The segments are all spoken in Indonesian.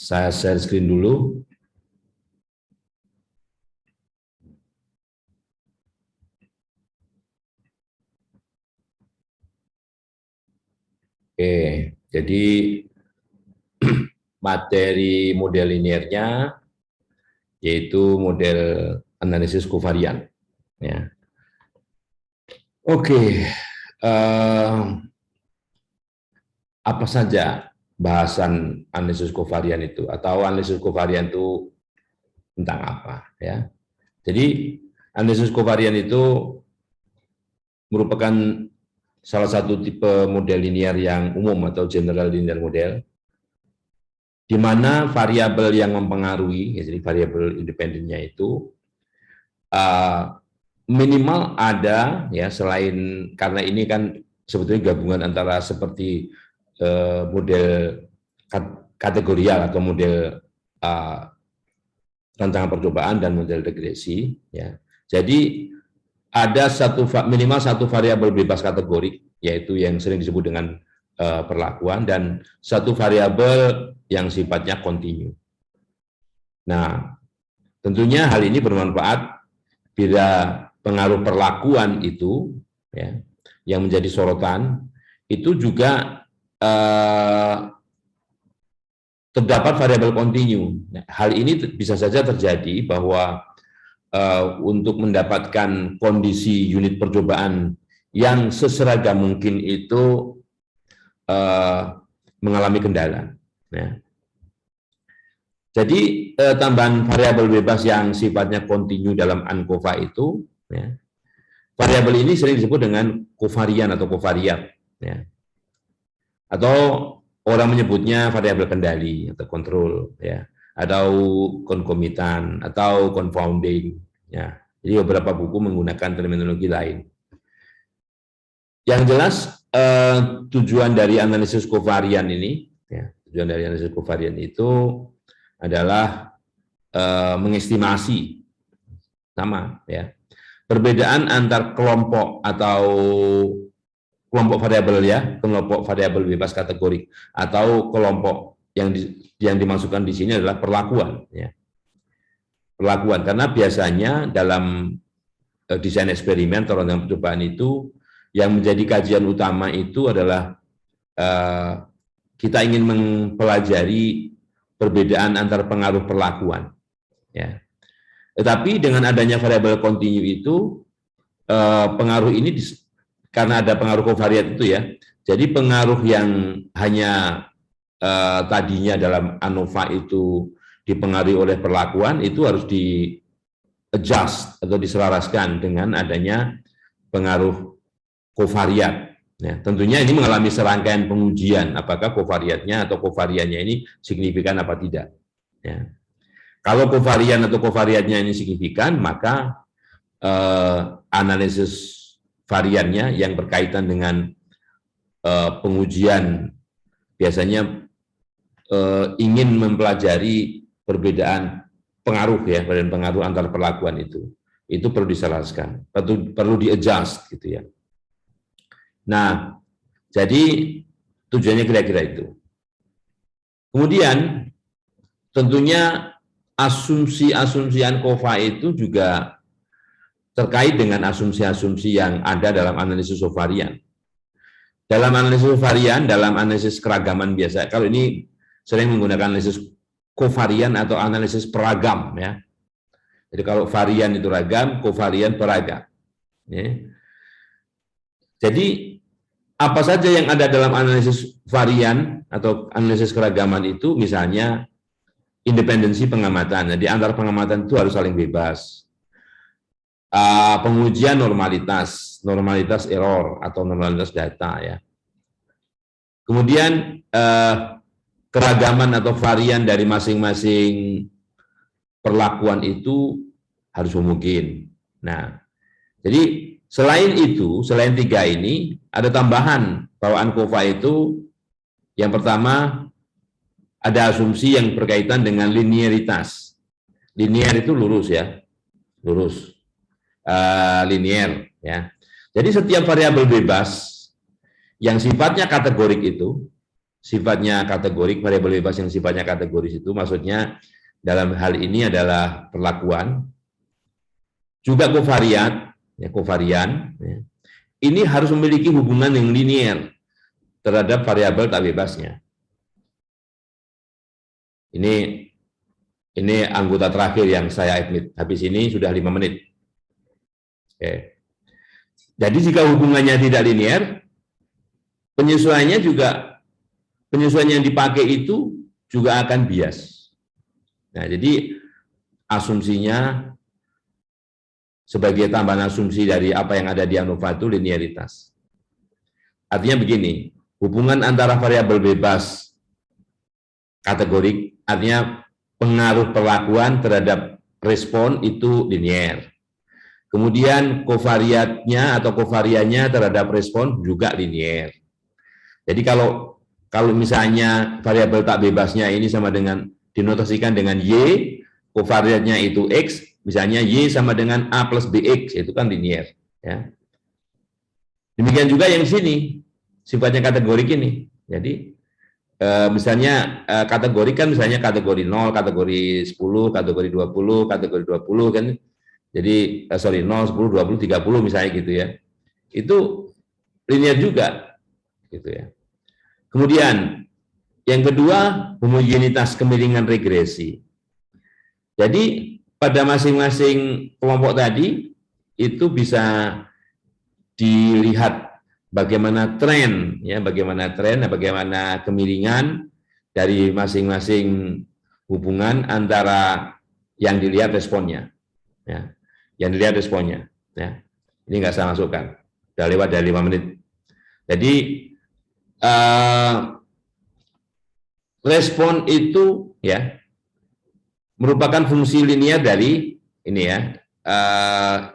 Saya share screen dulu. Oke, jadi materi model linearnya yaitu model analisis kovarian. Ya. Oke, apa saja bahasan analisis kovarian itu, atau analisis kovarian itu tentang apa? Ya, jadi analisis kovarian itu merupakan salah satu tipe model linear yang umum atau general linear model, di mana variabel yang mempengaruhi, jadi variabel independennya itu minimal ada, ya, selain, karena ini kan sebetulnya gabungan antara seperti model kategorial atau model rancangan percobaan dan model regresi, ya. Jadi ada minimal satu variabel bebas kategorik, yaitu yang sering disebut dengan perlakuan, dan satu variabel yang sifatnya kontinu. Nah, tentunya hal ini bermanfaat bila pengaruh perlakuan itu, ya, yang menjadi sorotan itu juga terdapat variabel kontinu. Nah, hal ini bisa saja terjadi bahwa untuk mendapatkan kondisi unit percobaan yang seseragam mungkin itu mengalami kendala. Ya. Jadi tambahan variabel bebas yang sifatnya kontinu dalam ANCOVA itu, ya, variabel ini sering disebut dengan kovarian atau kovariat, ya. Atau orang menyebutnya variabel kendali atau kontrol, ya, atau konkomitan atau confounding, ya. Jadi beberapa buku menggunakan terminologi lain. Yang jelas tujuan dari analisis kovarian ini, ya, tujuan dari analisis kovarian itu adalah mengestimasi, sama, ya, perbedaan antar kelompok atau kelompok variabel, ya, kelompok variabel bebas kategorik, atau kelompok yang dimasukkan di sini adalah perlakuan, ya. Perlakuan, karena biasanya dalam desain eksperimen atau rancangan percobaan itu yang menjadi kajian utama itu adalah kita ingin mempelajari perbedaan antar pengaruh perlakuan, ya. Tetapi dengan adanya variabel kontinu itu, pengaruh ini karena ada pengaruh kovariat itu, ya. Jadi pengaruh yang hanya tadinya dalam ANOVA itu dipengaruhi oleh perlakuan itu harus di adjust atau diselaraskan dengan adanya pengaruh kovariat. Ya, tentunya ini mengalami serangkaian pengujian apakah kovariatnya atau kovariannya ini signifikan apa tidak. Ya. Kalau kovarian atau kovariatnya ini signifikan, maka analisis variannya yang berkaitan dengan pengujian biasanya ingin mempelajari perbedaan pengaruh, ya, perbedaan pengaruh antar perlakuan itu perlu diselaraskan, perlu di-adjust, gitu, ya. Nah, jadi tujuannya kira-kira itu. Kemudian tentunya asumsi-asumsi ANCOVA itu juga terkait dengan asumsi-asumsi yang ada dalam analisis kovarian. Dalam analisis kovarian, dalam analisis keragaman biasa, kalau ini sering menggunakan analisis kovarian atau analisis peragam, ya. Jadi kalau varian itu ragam, kovarian peragam. Ya. Jadi apa saja yang ada dalam analisis varian atau analisis keragaman itu, misalnya independensi pengamatan. Jadi antar pengamatan itu harus saling bebas. Pengujian normalitas error atau normalitas data, ya. Kemudian keragaman atau varian dari masing-masing perlakuan itu harus mungkin. Nah, jadi selain itu, selain tiga ini, ada tambahan bahwa ANCOVA itu yang pertama ada asumsi yang berkaitan dengan linearitas. Linear itu lurus, ya, lurus, linear, ya. Jadi setiap variabel bebas yang sifatnya kategorik itu, sifatnya kategorik, variabel bebas yang sifatnya kategoris itu maksudnya dalam hal ini adalah perlakuan, juga kovariat, ya, kovarian, ya. Ini harus memiliki hubungan yang linier terhadap variabel tak bebasnya. Ini anggota terakhir yang saya admit. Habis ini sudah 5 menit. Oke. Jadi jika hubungannya tidak linear, penyesuaian yang dipakai itu juga akan bias. Nah, jadi asumsinya sebagai tambahan asumsi dari apa yang ada di ANOVA itu linearitas. Artinya begini, hubungan antara variabel bebas kategorik, artinya pengaruh perlakuan terhadap respon itu linear. Kemudian kovariatnya atau kovariannya terhadap respon juga linear. Jadi kalau misalnya variabel tak bebasnya ini sama dengan dinotasikan dengan Y, kovariatnya itu X, misalnya Y sama dengan A plus BX, itu kan linear. Ya. Demikian juga yang sini, sifatnya kategorik ini. Jadi misalnya kategori kan misalnya kategori 0, kategori 10, kategori 20, kategori 20 kan. Jadi 0, 10, 20, 30 misalnya gitu ya. Itu linear juga gitu ya. Kemudian yang kedua, homogenitas kemiringan regresi. Jadi pada masing-masing kelompok tadi itu bisa dilihat bagaimana tren, ya, bagaimana kemiringan dari masing-masing hubungan antara yang dilihat responnya, ya, ya. Ini nggak saya masukkan, udah lewat dari 5 menit. Jadi respon itu, ya, merupakan fungsi linear dari ini, ya,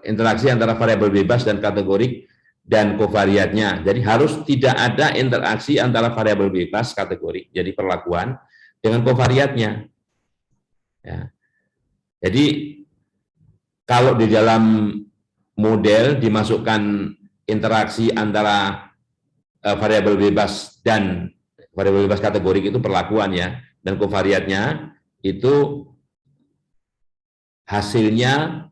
interaksi antara variabel bebas dan kategorik dan kovariatnya. Jadi harus tidak ada interaksi antara variabel bebas kategorik, jadi perlakuan, dengan kovariatnya. Ya. Jadi kalau di dalam model dimasukkan interaksi antara variabel bebas dan variabel bebas kategorik itu perlakuan, ya, dan kovariatnya itu hasilnya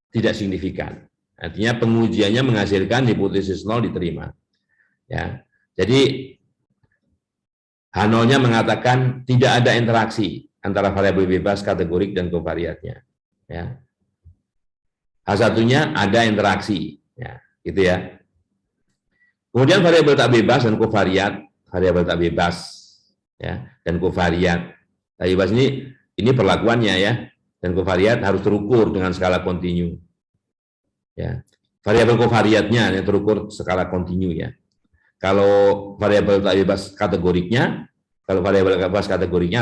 tidak signifikan. Artinya pengujiannya menghasilkan hipotesis 0 diterima. Ya. Jadi H0-nya mengatakan tidak ada interaksi antara variabel bebas, kategorik, dan kovariatnya. Ya. H1-nya ada interaksi. Ya, gitu ya. Kemudian variabel tak bebas dan kovariat, variabel tak bebas, ya, dan kovariat. Tak bebas ini perlakuannya, ya, dan kovariat harus terukur dengan skala kontinu. Ya, variabel kovariatnya yang terukur skala kontinu, ya. Kalau variabel tak bebas kategoriknya,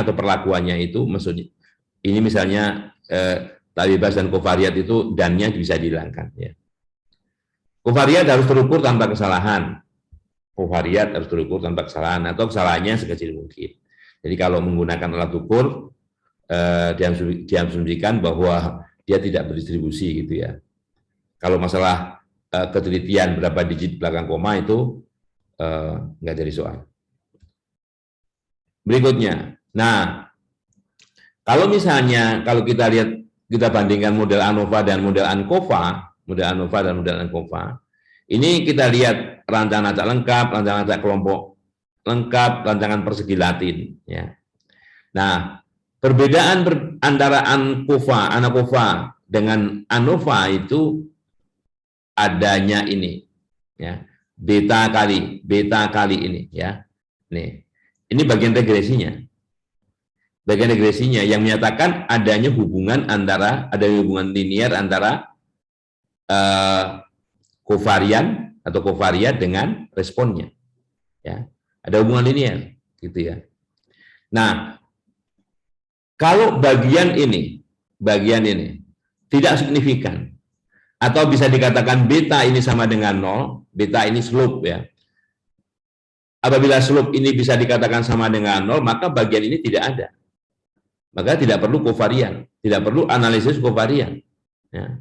atau perlakuannya itu maksudnya ini misalnya tak bebas dan kovariat itu dannya bisa dihilangkan, ya. Kovariat harus terukur tanpa kesalahan. Atau kesalahannya sekecil mungkin. Jadi kalau menggunakan alat ukur diasumsikan bahwa dia tidak berdistribusi gitu, ya. Kalau masalah ketelitian berapa digit belakang koma itu nggak jadi soal. Berikutnya, nah kalau misalnya kalau kita bandingkan model ANOVA dan model ANCOVA, ini kita lihat rancangan acak lengkap, rancangan acak kelompok lengkap, rancangan persegi Latin, ya. Nah, perbedaan antara ANCOVA dengan ANOVA itu adanya ini, ya, beta kali ini, ya. Ini bagian regresinya. Yang menyatakan adanya hubungan linear antara kovarian atau kovariat dengan responnya, ya. Ada hubungan linear, gitu ya. Nah, kalau bagian ini tidak signifikan, atau bisa dikatakan beta ini sama dengan 0, beta ini slope, ya. Apabila slope ini bisa dikatakan sama dengan 0, maka bagian ini tidak ada. Maka tidak perlu kovarian, tidak perlu analisis kovarian, ya.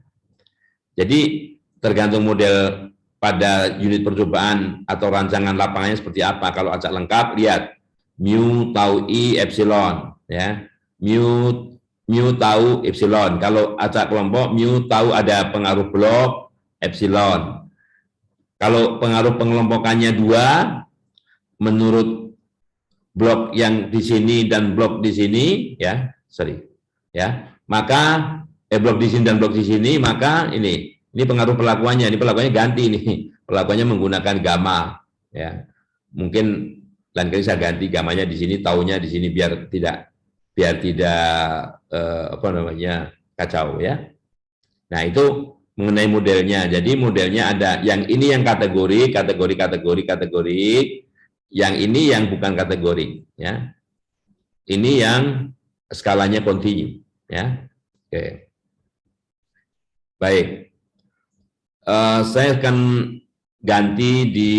Jadi tergantung model pada unit percobaan atau rancangan lapangannya seperti apa. Kalau acak lengkap, lihat mu tau I epsilon, ya. Mu tahu epsilon. Kalau acak kelompok, mu tahu ada pengaruh blok epsilon. Kalau pengaruh pengelompokannya 2, menurut blok yang di sini dan blok di sini, ya, maka blok di sini dan blok di sini, maka ini pengaruh perlakuannya, ini perlakuannya ganti nih, perlakuannya menggunakan gamma, ya. Mungkin lain kali saya ganti gamanya di sini, taunya di sini biar tidak kacau, ya. Nah, itu mengenai modelnya. Jadi modelnya ada yang ini yang kategori, yang ini yang bukan kategori, ya. Ini yang skalanya kontinu, ya. Oke. Baik. Saya akan ganti di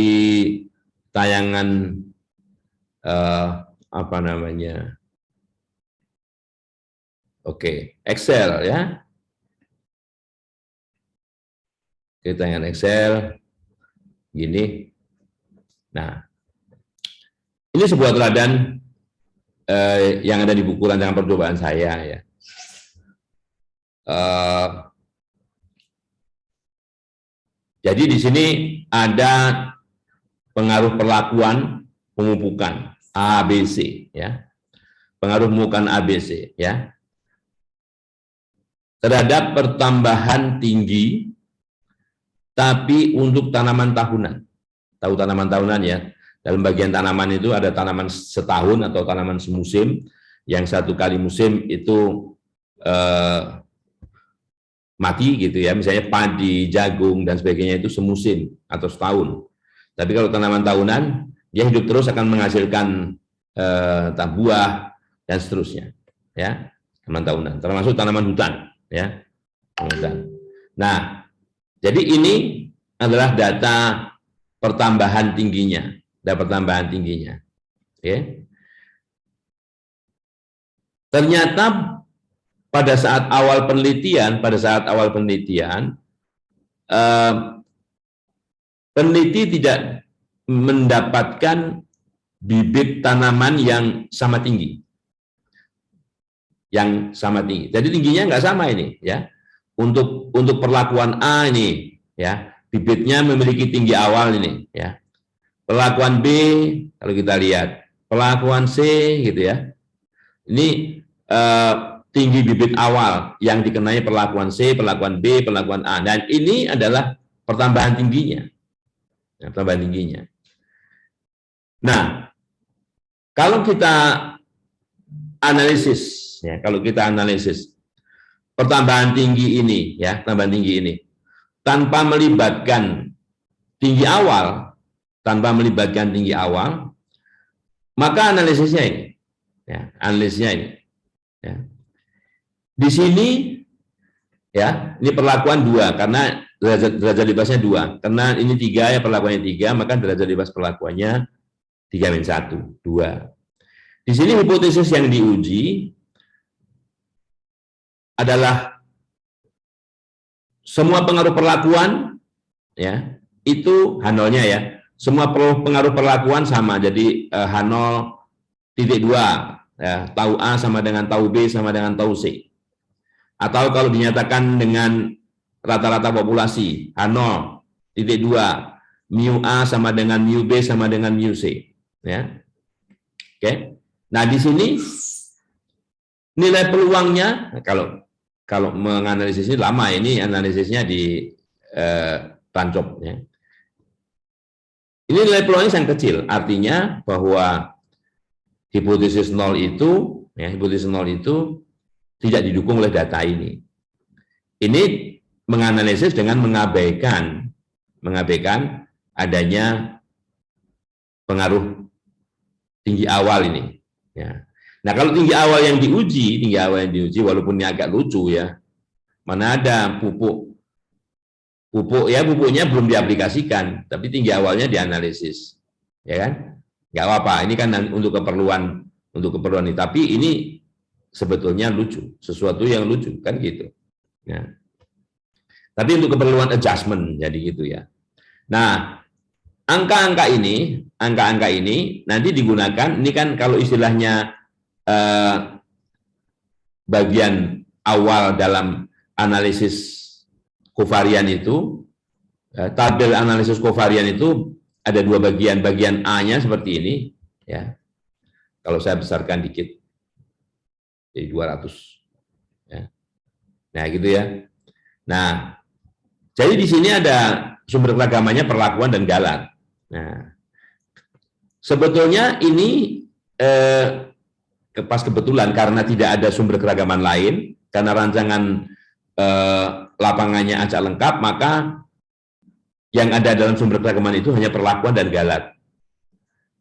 tayangan Oke, Excel, ya. Kita tayangan Excel gini. Nah, ini sebuah teladan yang ada di buku rancangan percobaan saya, ya. Jadi di sini ada pengaruh perlakuan pemupukan ABC, ya. Pengaruh pemupukan ABC, ya. Terhadap pertambahan tinggi, tapi untuk tanaman tahunan. Tahu tanaman tahunan, ya? Dalam bagian tanaman itu ada tanaman setahun atau tanaman semusim, yang satu kali musim itu mati gitu, ya. Misalnya padi, jagung, dan sebagainya itu semusim atau setahun. Tapi kalau tanaman tahunan, dia hidup terus, akan menghasilkan buah dan seterusnya, ya. Tanaman tahunan, termasuk tanaman hutan, ya. Nah, jadi ini adalah data pertambahan tingginya, Oke. Ternyata pada saat awal penelitian, peneliti tidak mendapatkan bibit tanaman yang sama tinggi. Jadi tingginya nggak sama ini, ya. Untuk perlakuan A ini, ya, bibitnya memiliki tinggi awal ini, ya. Perlakuan B, kalau kita lihat, perlakuan C, gitu, ya. Ini tinggi bibit awal yang dikenai perlakuan C, perlakuan B, perlakuan A, dan ini adalah pertambahan tingginya. Nah, kalau kita analisis, ya, pertambahan tinggi ini, ya, tanpa melibatkan tinggi awal, maka analisisnya ini, ya, ya. Di sini, ya, ini perlakuan 2 karena derajat bebasnya 2, karena ini 3, ya, perlakuannya 3, maka derajat bebas perlakuannya 3-1, 2. Di sini hipotesis yang diuji adalah semua pengaruh perlakuan, ya, itu H0-nya, ya. Semua pengaruh perlakuan sama, jadi H0,2, ya, tau A sama dengan tau B sama dengan tau C. Atau kalau dinyatakan dengan rata-rata populasi, H0,2, mu A sama dengan mu B sama dengan mu C, ya. Oke. Nah, di sini nilai peluangnya, kalau menganalisis ini lama, ini analisisnya di tancop, ya. Ini nilai peluangnya sangat kecil, artinya bahwa hipotesis 0 itu, ya, tidak didukung oleh data ini. Ini menganalisis dengan mengabaikan adanya pengaruh tinggi awal ini, ya. Nah, kalau tinggi awal yang diuji, walaupun ini agak lucu, ya, mana ada pupuk, ya, pupuknya belum diaplikasikan, tapi tinggi awalnya dianalisis, ya kan? Nggak apa-apa, ini kan untuk keperluan ini, tapi ini sebetulnya lucu, sesuatu yang lucu, kan gitu. Ya. Tapi untuk keperluan adjustment, jadi gitu, ya. Nah, angka-angka ini nanti digunakan, ini kan kalau istilahnya bagian awal dalam analisis kovarian itu, tabel analisis kovarian itu ada dua bagian. Bagian A-nya seperti ini, ya. Kalau saya besarkan dikit, jadi 200. Ya. Nah, gitu ya. Nah, jadi di sini ada sumber keragamannya perlakuan dan galat. Nah, sebetulnya ini pas kebetulan karena tidak ada sumber keragaman lain, karena rancangan lapangannya acak lengkap, maka yang ada dalam sumber keragaman itu hanya perlakuan dan galat.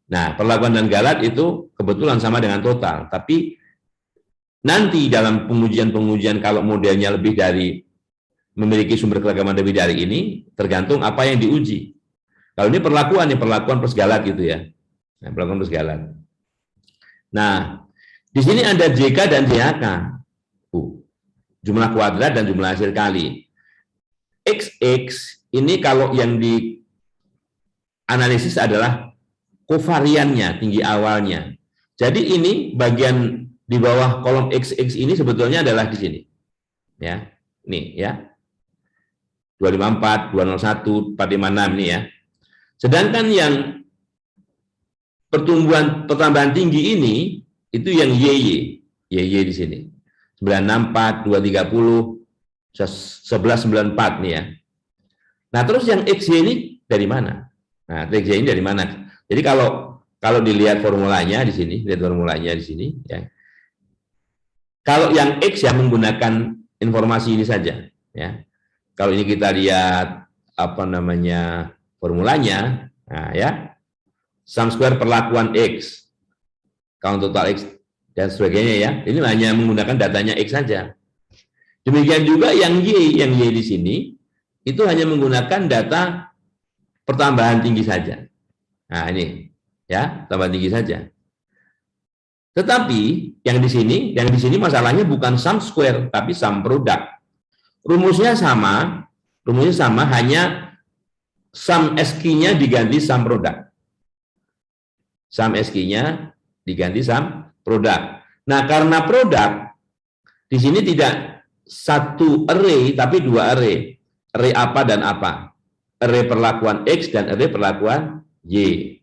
Nah, perlakuan dan galat itu kebetulan sama dengan total, tapi nanti dalam pengujian-pengujian kalau modelnya lebih dari memiliki sumber keragaman lebih dari ini, tergantung apa yang diuji. Kalau ini perlakuan plus galat gitu ya. Nah, perlakuan plus galat. Nah, di sini ada JK dan JHK. Jumlah kuadrat dan jumlah hasil kali. XX ini kalau yang dianalisis adalah kovariannya, tinggi awalnya. Jadi ini bagian di bawah kolom XX ini sebetulnya adalah di sini. Ya. Nih ya. 254, 201, 456 ini ya. Sedangkan yang pertambahan tinggi ini itu yang YY di sini. 964, 230, 1194 nih ya. Nah, terus yang XY ini dari mana? Nah, XY ini dari mana? Jadi kalau dilihat formulanya di sini, lihat formulanya di sini ya. Kalau yang X yang menggunakan informasi ini saja ya. Kalau ini kita lihat apa namanya formulanya, nah ya, sum square perlakuan X, count total X dan sebagainya ya. Ini hanya menggunakan datanya X saja. Demikian juga yang Y di sini itu hanya menggunakan data pertambahan tinggi saja. Nah ini ya, tambahan tinggi saja. Tetapi yang di sini masalahnya bukan sum square tapi sum product. Rumusnya sama, hanya sum SQ-nya diganti sum product. Sum SQ-nya diganti sum product. Nah, karena produk di sini tidak satu array tapi dua array. Array apa dan apa? Array perlakuan X dan array perlakuan Y.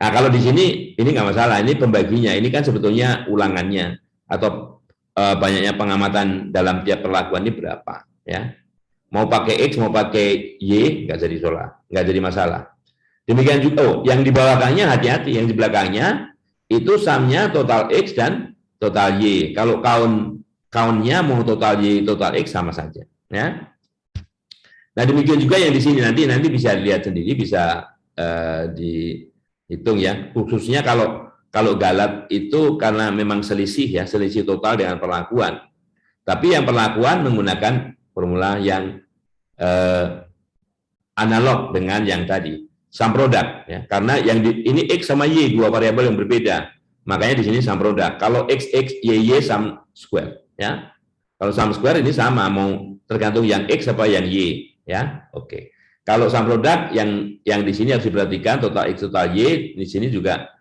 Nah, kalau di sini ini nggak masalah, ini pembaginya, ini kan sebetulnya ulangannya atau banyaknya pengamatan dalam tiap perlakuan ini berapa, ya? Mau pakai X, mau pakai Y, nggak jadi masalah. Demikian juga, yang di bawahnya hati-hati, yang di belakangnya itu sumnya total X dan total Y. Kalau count-nya mau total Y, total X sama saja, ya. Nah, demikian juga yang di sini nanti bisa dilihat sendiri, bisa dihitung ya. Khususnya kalau galat itu karena memang selisih total dengan perlakuan. Tapi yang perlakuan menggunakan formula yang analog dengan yang tadi, sum product ya. Karena yang ini X sama Y dua variabel yang berbeda. Makanya di sini sum product. Kalau X Y sum square ya. Kalau sum square ini sama, mau tergantung yang X apa yang Y ya. Oke. Kalau sum product yang di sini harus diperhatikan total X total Y, di sini juga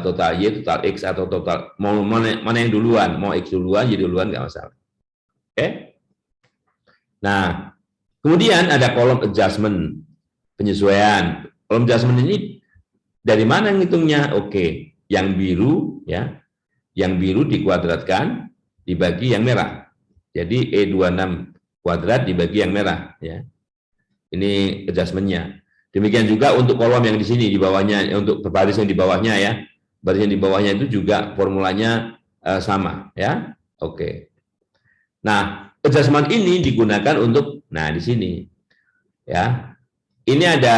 total Y total X atau total mana yang duluan, mau X duluan Y duluan nggak masalah. Oke. Nah, kemudian ada kolom adjustment, penyesuaian. Kolom adjustment ini dari mana ngitungnya? Oke, yang biru ya, yang biru dikuadratkan dibagi yang merah. Jadi E26 kuadrat dibagi yang merah ya. Ini adjustment-nya. Demikian juga untuk kolom yang di sini di bawahnya, untuk baris yang di bawahnya ya. Baris yang di bawahnya itu juga formulanya sama ya. Oke. Nah, adjustment ini digunakan untuk di sini ya. Ini ada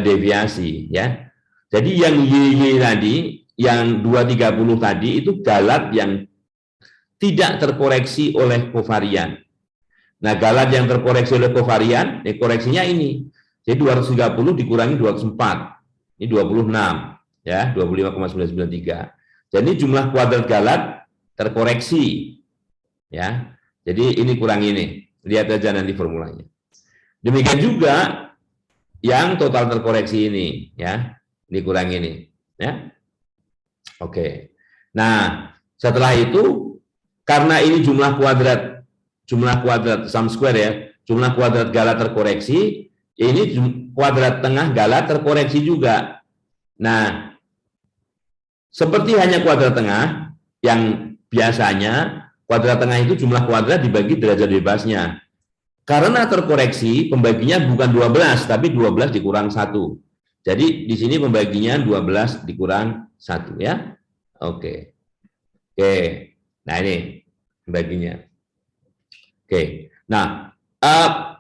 deviasi ya. Jadi yang YY tadi, yang 230 tadi itu galat yang tidak terkoreksi oleh kovarian. Nah, galat yang terkoreksi oleh kovarian, koreksinya ini. Jadi 230 dikurangi 204. Ini 26 ya, 25,993. Jadi jumlah kuadrat galat terkoreksi. Ya. Jadi ini kurang ini. Lihat aja nanti formulanya. Demikian juga yang total terkoreksi ini, ya, dikurangi ini, ya. Oke. Nah, setelah itu karena ini jumlah kuadrat sum square ya, jumlah kuadrat gala terkoreksi, ini kuadrat tengah gala terkoreksi juga. Nah, seperti hanya kuadrat tengah yang biasanya kuadrat tengah itu jumlah kuadrat dibagi derajat bebasnya. Karena terkoreksi, pembaginya bukan 12, tapi 12 dikurang 1. Jadi, di sini pembaginya 12 dikurang 1, ya. Oke. Oke. Nah, ini pembaginya. Oke. Nah,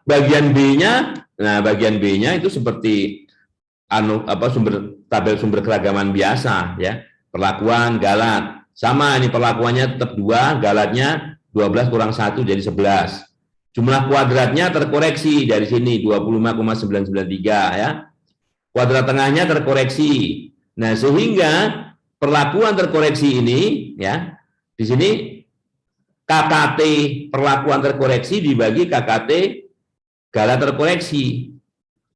bagian B-nya, itu seperti tabel sumber keragaman biasa, ya. Perlakuan, galat. Sama, ini perlakuannya tetap 2, galatnya 12 kurang 1, jadi 11. Jumlah kuadratnya terkoreksi dari sini 25,993 ya. Kuadrat tengahnya terkoreksi. Nah, sehingga perlakuan terkoreksi ini ya, di sini KKT perlakuan terkoreksi dibagi KKT gala terkoreksi.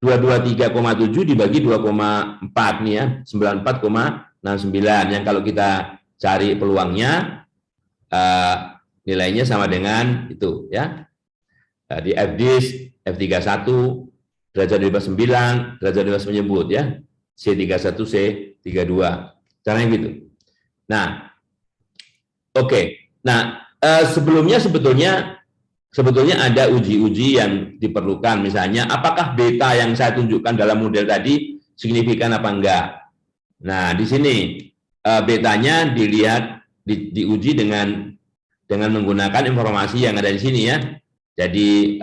223,7 dibagi 2,4 nih ya, 94,69 yang kalau kita cari peluangnya nilainya sama dengan itu ya. Di FDIS, F31, derajat bebas 9, derajat bebas menyebut ya, C31, C32. Caranya gitu. Nah, oke. Nah, sebelumnya sebetulnya ada uji-uji yang diperlukan. Misalnya, apakah beta yang saya tunjukkan dalam model tadi signifikan apa enggak? Nah, di sini betanya dilihat diuji dengan menggunakan informasi yang ada di sini ya. Jadi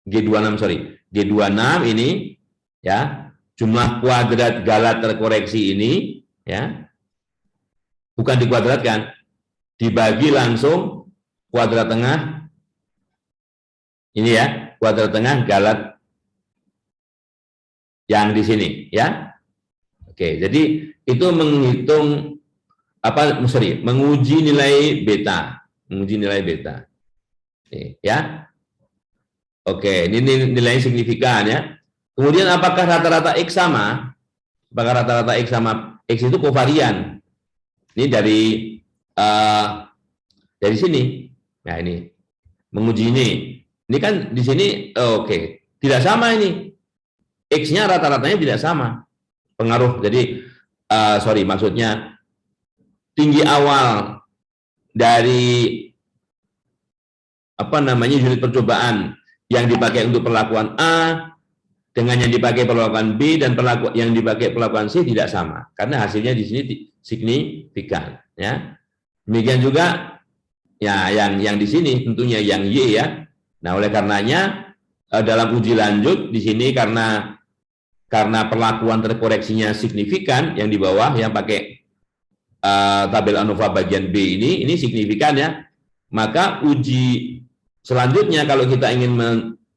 G26 ini ya, jumlah kuadrat gala terkoreksi ini ya, bukan dikuadratkan, dibagi langsung kuadrat tengah ini ya, kuadrat tengah galat yang di sini ya. Oke, jadi itu menghitung menguji nilai beta, ya. Oke, ini nilai signifikan ya. Kemudian apakah rata-rata X sama? Apakah rata-rata X sama? X itu kovarian. Ini dari sini. Nah, ini menguji ini. Ini kan di sini oke, tidak sama ini. X-nya rata-ratanya tidak sama. Pengaruh. Jadi maksudnya tinggi awal dari unit percobaan yang dipakai untuk perlakuan A dengan yang dipakai perlakuan B dan yang dipakai perlakuan C tidak sama karena hasilnya di sini signifikan ya. Demikian juga ya yang di sini tentunya yang Y ya. Nah, oleh karenanya dalam uji lanjut di sini karena perlakuan terkoreksinya signifikan yang di bawah yang pakai tabel ANOVA bagian B ini signifikan ya. Maka uji selanjutnya kalau kita ingin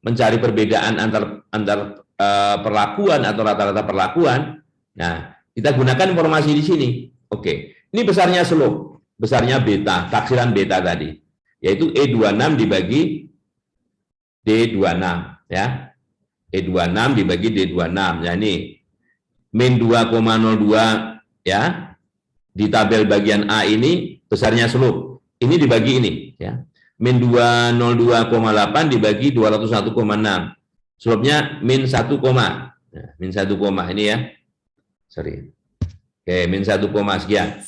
mencari perbedaan antar perlakuan atau rata-rata perlakuan, nah kita gunakan informasi di sini. Oke, ini besarnya slope, besarnya beta, taksiran beta tadi, yaitu E26 dibagi D26 ya. E26 dibagi D26. Ya ini min 2,02 ya. Di tabel bagian A ini besarnya slope. Ini dibagi ini ya. Min 202,8 dibagi 201,6. Slope-nya min 1, min 1, ini ya. Sorry. Oke, min 1, sekian.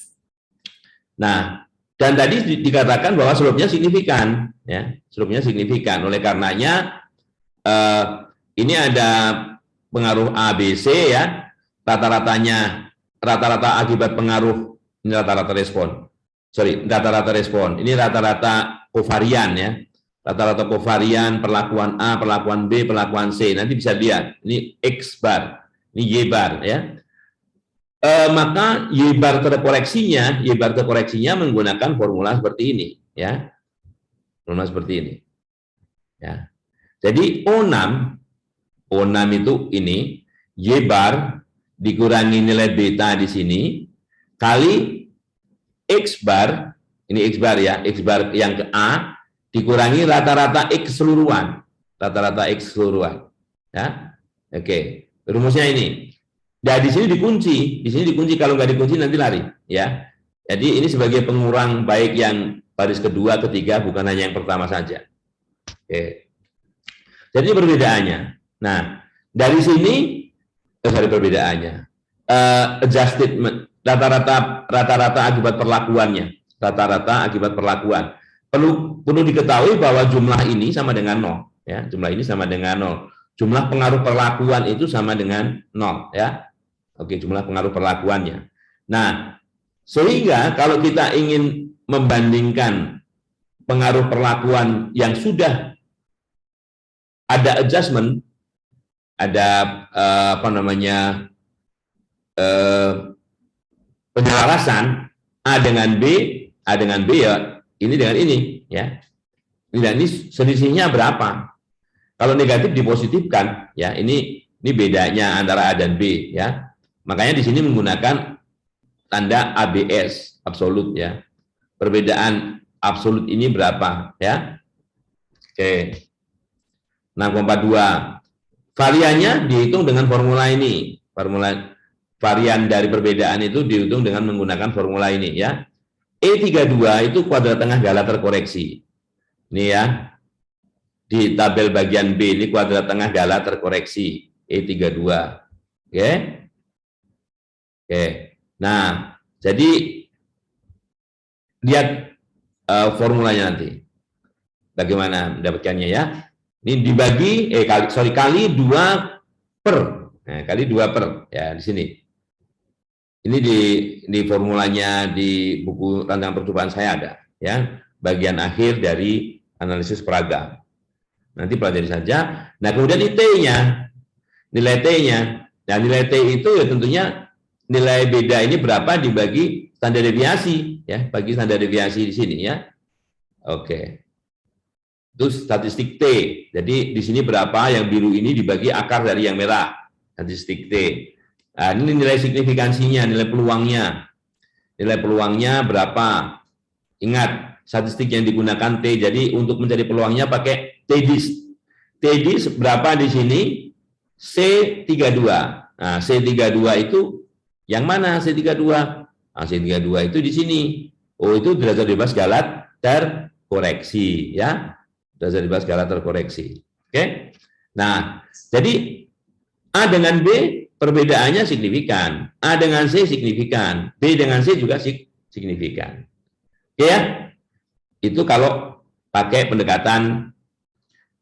Nah, dan tadi dikatakan bahwa slope-nya signifikan ya. Slope-nya signifikan. Oleh karenanya ini ada pengaruh ABC ya. Rata-rata akibat pengaruh ini rata-rata respon. Rata-rata respon. Ini rata-rata kovarian ya. Rata-rata kovarian perlakuan A, perlakuan B, perlakuan C. Nanti bisa lihat. Ini X bar, ini Y bar ya. Maka Y bar terkoreksinya menggunakan formula seperti ini ya. Formula seperti ini. Ya. Jadi O6 itu ini Y bar dikurangi nilai beta di sini kali X bar, ini X bar ya, X bar yang ke A dikurangi rata-rata X keseluruhan. Ya, oke. Rumusnya ini. Nah, di sini dikunci kalau nggak dikunci nanti lari, ya. Jadi ini sebagai pengurang baik yang baris kedua, ketiga, bukan hanya yang pertama saja. Oke. Jadi perbedaannya. Nah, dari sini dari perbedaannya. Adjusted rata-rata akibat perlakuannya. Rata-rata akibat perlakuan. Perlu diketahui bahwa jumlah ini sama dengan 0, ya. Jumlah ini sama dengan 0. Jumlah pengaruh perlakuan itu sama dengan 0, ya. Oke, jumlah pengaruh perlakuannya. Nah, sehingga kalau kita ingin membandingkan pengaruh perlakuan yang sudah ada adjustment, ada penyelarasan A dengan B ya ini dengan ini, ya. Dan ini selisihnya berapa? Kalau negatif dipositifkan, ya. Ini bedanya antara A dan B, ya. Makanya di sini menggunakan tanda ABS, absolut, ya. Perbedaan absolut ini berapa, ya? Oke. 6,2. Variannya dihitung dengan formula ini. Varian dari perbedaan itu dihitung dengan menggunakan formula ini, ya. E32 itu kuadrat tengah skala terkoreksi. Ini, ya. Di tabel bagian B ini kuadrat tengah skala terkoreksi E32. Oke. Oke. Nah, jadi lihat formulanya nanti. Bagaimana mendapatkannya, ya. Ini dibagi kali 2 per. Nah, kali 2 per, ya, di sini. Ini di formulanya di buku rancangan percobaan saya ada, ya. Bagian akhir dari analisis peraga. Nanti pelajari saja. Nah, kemudian T-nya, nilai T-nya. Nah, nilai T itu ya tentunya nilai beda ini berapa dibagi standar deviasi, ya, bagi standar deviasi di sini, ya. Oke. Itu statistik T. Jadi di sini berapa, yang biru ini dibagi akar dari yang merah, statistik T. Nah, ini nilai signifikansinya, nilai peluangnya. Nilai peluangnya berapa? Ingat, statistik yang digunakan T. Jadi untuk mencari peluangnya pakai T-DISC. T-DISC berapa di sini? C32. Nah, C32 itu yang mana C32? Nah, C32 itu di sini. Oh, itu derajat bebas skala terkoreksi, ya. Derajat bebas skala terkoreksi. Oke. Nah, jadi A dengan B perbedaannya signifikan. A dengan C signifikan. B dengan C juga signifikan. Oke, ya. Itu kalau pakai pendekatan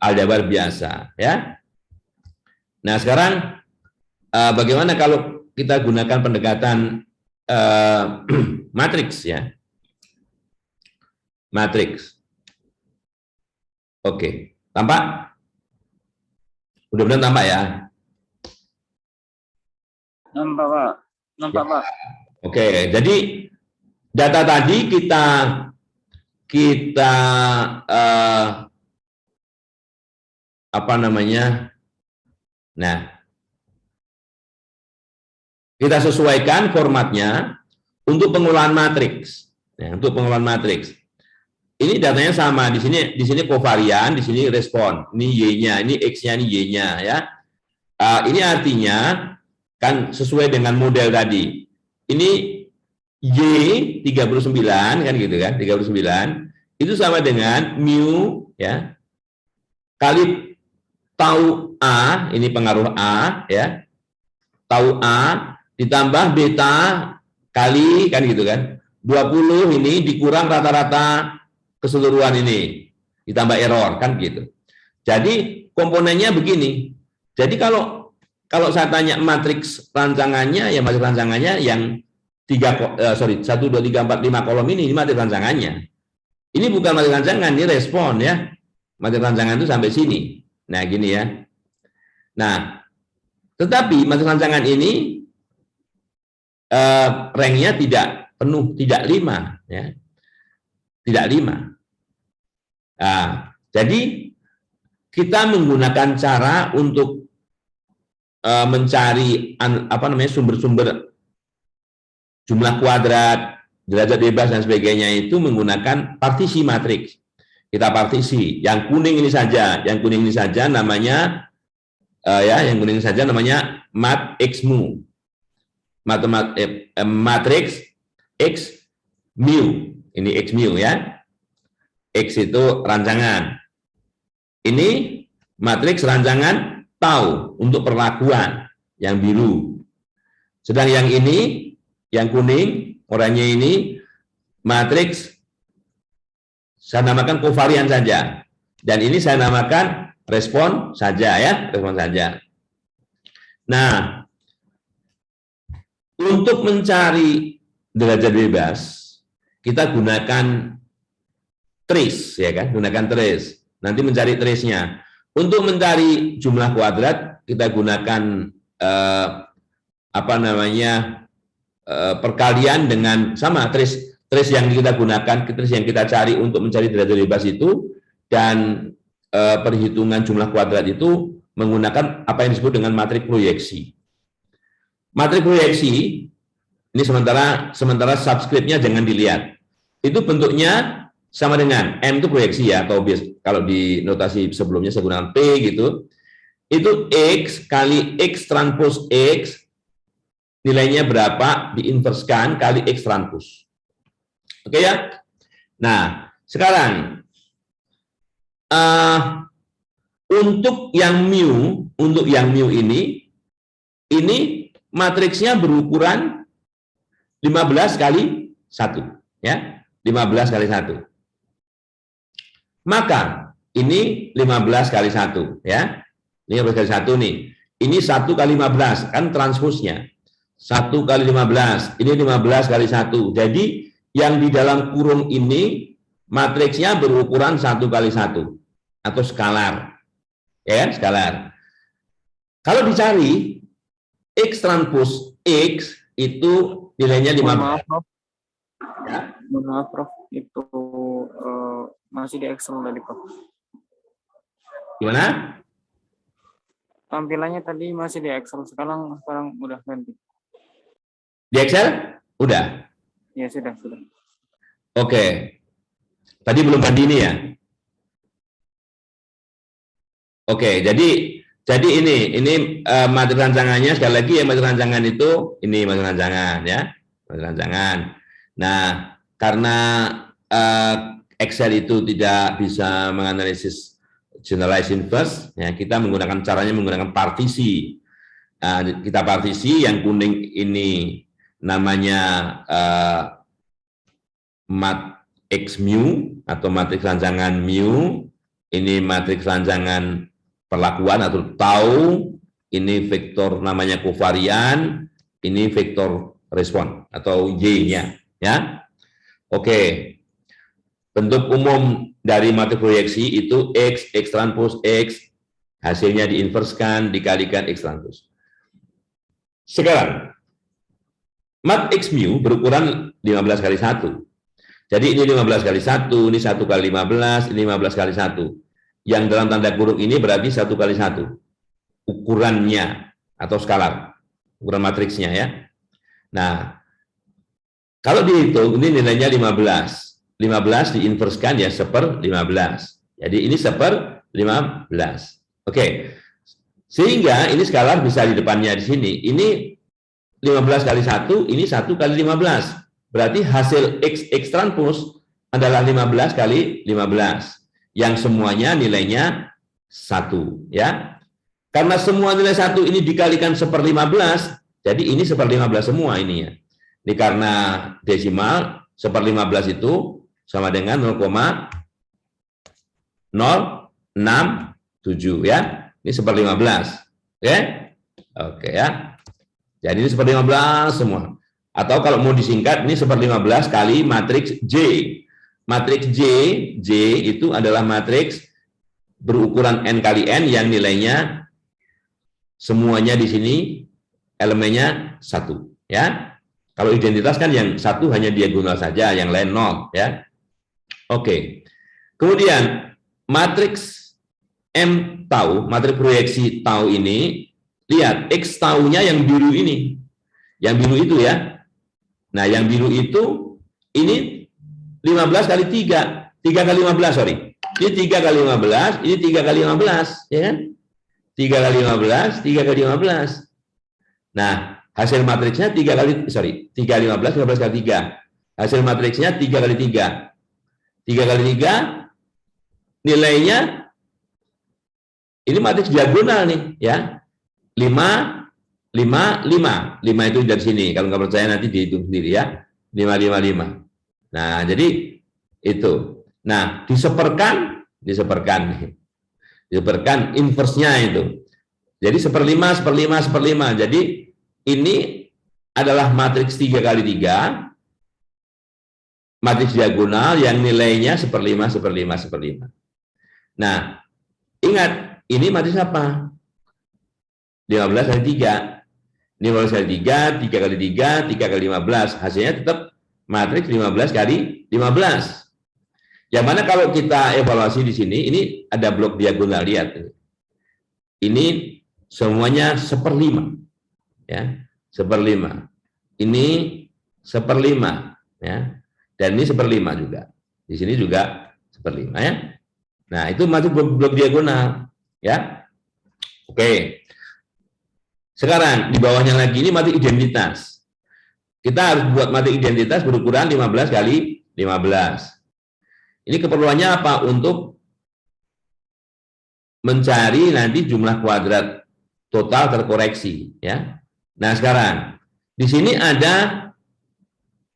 aljabar biasa, ya. Nah, sekarang bagaimana kalau kita gunakan pendekatan matriks, ya. Matriks. Oke, tampak? Mudah-mudahan tampak, ya. Nampak, Pak. Nampak, Pak. Oke, jadi data tadi kita apa namanya? Nah, kita sesuaikan formatnya untuk pengolahan matriks. Nah, untuk pengolahan matriks. Ini datanya sama, di sini kovarian, di sini respon. Ini Y-nya, ini X-nya, ini Y-nya, ya. Ini artinya kan sesuai dengan model tadi. Ini Y39 kan gitu kan, 39 itu sama dengan mu, ya, kali tau A, ini pengaruh A, ya. Tau A ditambah beta kali kan gitu kan. 20 ini dikurang rata-rata keseluruhan ini ditambah error kan gitu. Jadi komponennya begini. Jadi kalau saya tanya matriks rancangannya, ya matriks rancangannya yang 1, 2, 3, 4, 5 kolom ini matriks rancangannya. Ini bukan matriks rancangan, ini respon, ya. Matriks rancangan itu sampai sini. Nah, gini, ya. Nah, tetapi matriks rancangan ini ranknya tidak penuh, tidak 5, ya. Tidak 5. Nah, jadi kita menggunakan cara untuk mencari sumber-sumber jumlah kuadrat, derajat bebas dan sebagainya itu menggunakan partisi matriks. Kita partisi. Yang kuning ini saja namanya Ya, yang kuning saja namanya mat X mu. Matrix X mu. Ini X mu ya. X itu rancangan. Ini matriks rancangan tau untuk perlakuan yang biru. Sedang yang ini, yang kuning, oranye ini matriks saya namakan kovarian saja. Dan ini saya namakan respon saja ya, respon saja. Nah, untuk mencari derajat bebas, kita gunakan trace, ya kan? Gunakan trace. Nanti mencari trace-nya. Untuk mencari jumlah kuadrat, kita gunakan perkalian dengan sama trace yang kita gunakan, trace yang kita cari untuk mencari derajat bebas itu, dan perhitungan jumlah kuadrat itu menggunakan apa yang disebut dengan matriks proyeksi. Matriks proyeksi ini sementara subskripnya jangan dilihat. Itu bentuknya sama dengan M itu proyeksi ya, atau kalau di notasi sebelumnya saya gunakan P gitu. Itu X kali X transpose X, nilainya berapa diinverskan kali X transpose. Oke ya? Nah, sekarang untuk yang mu ini matriksnya berukuran 15 kali 1 ya, 15 kali 1. Maka ini 15 kali 1 ya. Ini 15 kali 1 nih. Ini 1 kali 15 kan transposnya. 1 kali 15, ini 15 kali 1. Jadi yang di dalam kurung ini matriksnya berukuran 1 kali 1 atau skalar. Ya, skalar. Kalau dicari X transpose X itu nilainya 15. Maaf, Prof. Ya. Maaf, Prof. Itu masih di Excel tadi, Prof. Gimana? Tampilannya tadi masih di Excel, sekarang udah ganti. Di Excel? Udah? Ya, sudah. Oke. Tadi belum ganti ini ya? Oke, jadi ini matriks rancangannya, sekali lagi ya, matriks rancangan itu ini matriks rancangan ya, matriks rancangan. Nah, karena Excel itu tidak bisa menganalisis generalized inverse, ya kita caranya menggunakan partisi. Kita partisi, yang kuning ini namanya mat X mu atau matriks rancangan mu, ini matriks rancangan perlakuan atau tau, ini vektor namanya kovarian, ini vektor respon atau Y-nya ya. Oke. Bentuk umum dari matriks proyeksi itu X transpose X, hasilnya diinverskan dikalikan X transpose. Sekarang mat X mu berukuran 15 kali 1. Jadi ini 15 kali 1, ini 1 kali 15, ini 15 kali 1. Yang dalam tanda kurung ini berarti 1 kali 1. Ukurannya atau skalar. Ukuran matriksnya ya. Nah, kalau dihitung ini nilainya 15. 15 diinverskan ya 1/15. Jadi ini 1/15. Oke. Sehingga ini skalar bisa di depannya di sini. Ini 15 kali 1, ini 1 kali 15. Berarti hasil X transpose adalah 15 kali 15. Yang semuanya nilainya 1. Ya. Karena semua nilai 1 ini dikalikan 1/15, jadi ini 1/15 semua ini ya. Ini karena desimal 1/15 itu sama dengan 0,067 ya. Ini 1/15. Oke? Oke ya. Jadi ini 1/15 semua. Atau kalau mau disingkat, ini 1/15 kali matriks J. Matriks J itu adalah matriks berukuran N kali N yang nilainya semuanya di sini elemennya 1 ya. Kalau identitas kan yang 1 hanya diagonal saja, yang lain 0 ya. Oke. Kemudian matriks M tau, matriks proyeksi tau ini, lihat X taunya yang biru ini. Yang biru itu ya. Nah, yang biru itu ini 15 kali 3 kali 15, sorry. Ini 3 kali 15, ini 3 kali 15, ya kan? 3 kali 15, 3 kali 15. Nah, hasil matriksnya 3 kali 15, 15 kali 3. Hasil matriksnya 3 kali 3. 3 kali 3 nilainya ini matriks diagonal nih ya. 5 5 5. 5 itu dari sini. Kalau nggak percaya nanti dihitung sendiri ya. 5 5 5. Nah, jadi itu. Nah, diseperkan inverse-nya itu. Jadi 1/5, 1/5, 1/5. Jadi ini adalah matriks 3 kali 3, matriks diagonal yang nilainya 1/5, 1/5, 1/5. Nah, ingat, ini matriks apa? 15 kali 3. 15 kali 3, 3 kali 3, 3 kali 15. Hasilnya tetap matriks 15 kali 15. Yang mana kalau kita evaluasi di sini, ini ada blok diagonal, lihat. Ini semuanya 1/5. Ya, 1/5. Ini 1/5. Ya. Dan ini 1/5 juga. Di sini juga 1/5 ya. Nah, itu masuk blok diagonal. Ya. Oke. Sekarang di bawahnya lagi ini matrik identitas. Kita harus buat matrik identitas berukuran 15 kali 15. Ini keperluannya apa? Untuk mencari nanti jumlah kuadrat total terkoreksi, ya. Nah, sekarang di sini ada